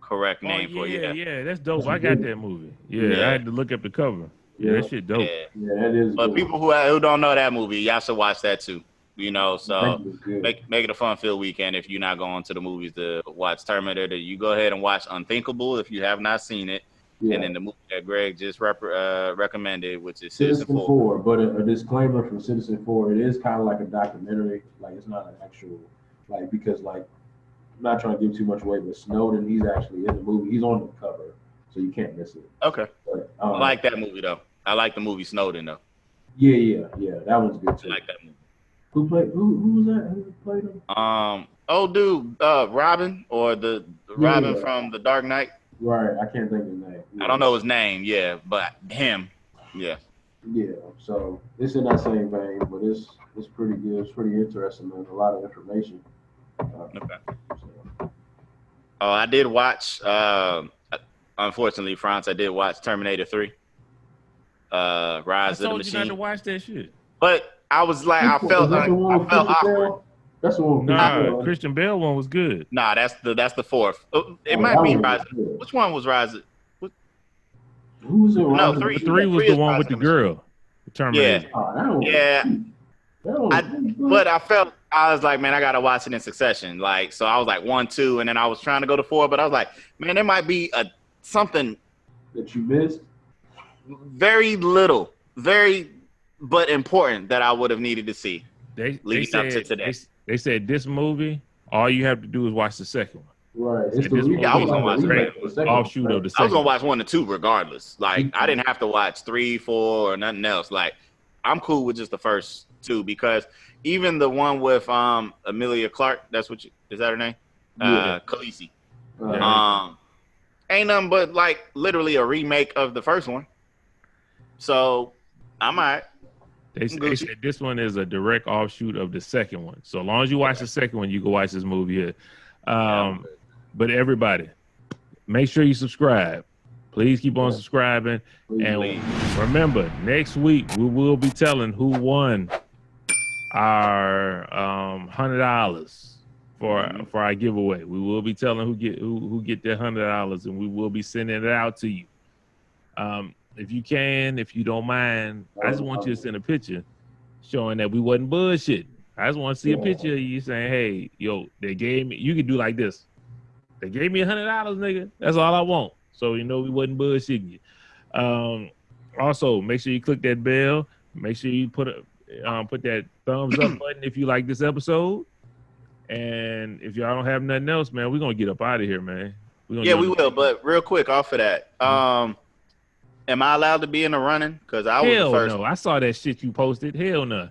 Correct name for it. Yeah, that's dope. I got that movie. Yeah, I had to look up the cover. Yeah, that shit dope. Yeah, that is. But people who don't know that movie, y'all should watch that too. So make it a fun-filled weekend if you're not going to the movies to watch Terminator. You go ahead and watch Unthinkable if you have not seen it. Yeah. And then the movie that Greg just recommended, which is Citizen 4. But a disclaimer from Citizen 4, it is kind of like a documentary. Like, it's not an actual, because I'm not trying to give too much away, but Snowden, he's actually in the movie. He's on the cover, so you can't miss it. Okay. But, I like that movie, though. I like the movie Snowden, though. Yeah. That one's good, too. I like that movie. Who was that? Who played him? Old dude, Robin, or the Robin from The Dark Knight. Right, I can't think of his name. Yeah. I don't know his name, but him, yeah. Yeah, so it's in that same vein, but it's pretty good. It's pretty interesting, man. A lot of information. Okay. So. Oh, I did watch. Unfortunately, France, I did watch Terminator 3. Rise of the Machine. I told you not to watch that shit. But I was like, I felt awkward. That's the one. Nah, Christian Bale one was good. Nah, that's the fourth. It might be Rise. Which one was Rise? Who was it? No, three was the one with the girl. The Terminator. Yeah. But I was like, man, I gotta watch it in succession. So I was like 1, 2, and then I was trying to go to 4, but I was like, man, there might be something that you missed. Very little, but important that I would have needed to see. They said this movie, all you have to do is watch the second one. Right. I was gonna watch offshoot of the second. I was gonna watch 1 and 2 regardless. I didn't have to watch 3, 4, or nothing else. I'm cool with just the first 2 because even the one with Emilia Clarke, is that her name? Yeah. Khaleesi. Yeah. Ain't nothing but literally a remake of the first one. So I'm all right. They said this one is a direct offshoot of the second one. So as long as you watch the second one, you can watch this movie here. But everybody, make sure you subscribe. Please keep on subscribing. And remember, next week we will be telling who won our $100 for our giveaway. We will be telling who get their $100, and we will be sending it out to you. If you can, if you don't mind, I just want you to send a picture showing that we wasn't bullshitting. I just want to see a picture of you saying, "Hey, yo, they gave me." You can do like this. They gave me $100, nigga. That's all I want. So you know we wasn't bullshitting you. Also, make sure you click that bell. Make sure you put that thumbs up button if you like this episode. And if y'all don't have nothing else, man, we're gonna get up out of here, man. We will. But real quick, off of that, am I allowed to be in the running? Because I was the first. Hell no. I saw that shit you posted. Hell no.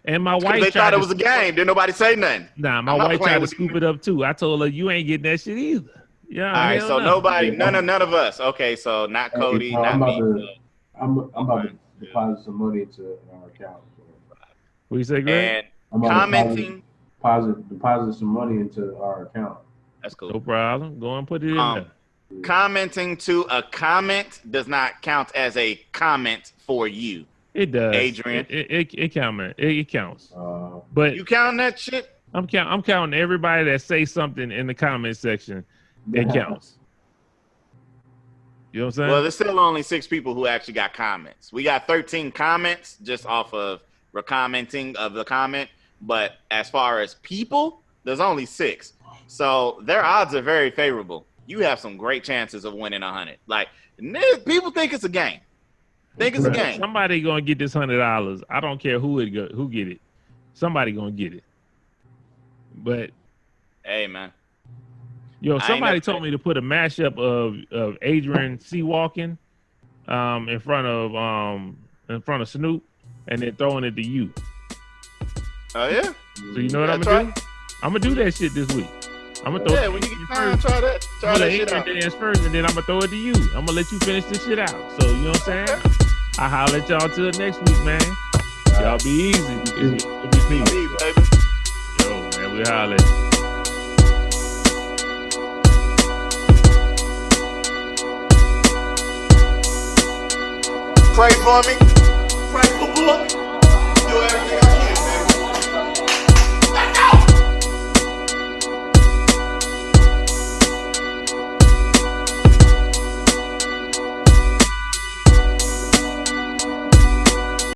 And my wife they thought it was a game. Didn't nobody say nothing. Nah, my wife tried to scoop it up too. I told her you ain't getting that shit either. Yeah. All right. So nobody, none of us. Okay. So not Cody, not me. I'm about to deposit some money into our account. What you say, Greg? And commenting. Deposit some money into our account. That's cool. No problem. Go and put it in there. Commenting to a comment does not count as a comment for you. It does, Adrian. It counts. But you counting that shit? I'm counting everybody that say something in the comment section. It counts. You know what I'm saying? Well, there's still only 6 people who actually got comments. We got 13 comments just off of recommenting of the comment. But as far as people, there's only 6. So their odds are very favorable. You have some great chances of winning 100. Like, people think it's a game. It's a game. Somebody gonna get this $100. I don't care who get it. Somebody gonna get it. But hey, man. Yo, somebody told me to put a mashup of Adrian C. walking in front of Snoop and then throwing it to you. Oh yeah. So you know what I'm gonna do? I'm gonna do that shit this week. I'm gonna throw when you get time, try that shit out. Dance first, and then I'm gonna throw it to you. I'm gonna let you finish this shit out. So you know what I'm saying? I'll holler at y'all till next week, man. Y'all be easy. It'll be peace. Baby. Yo, man, we holler at you. Pray for me. Pray for book.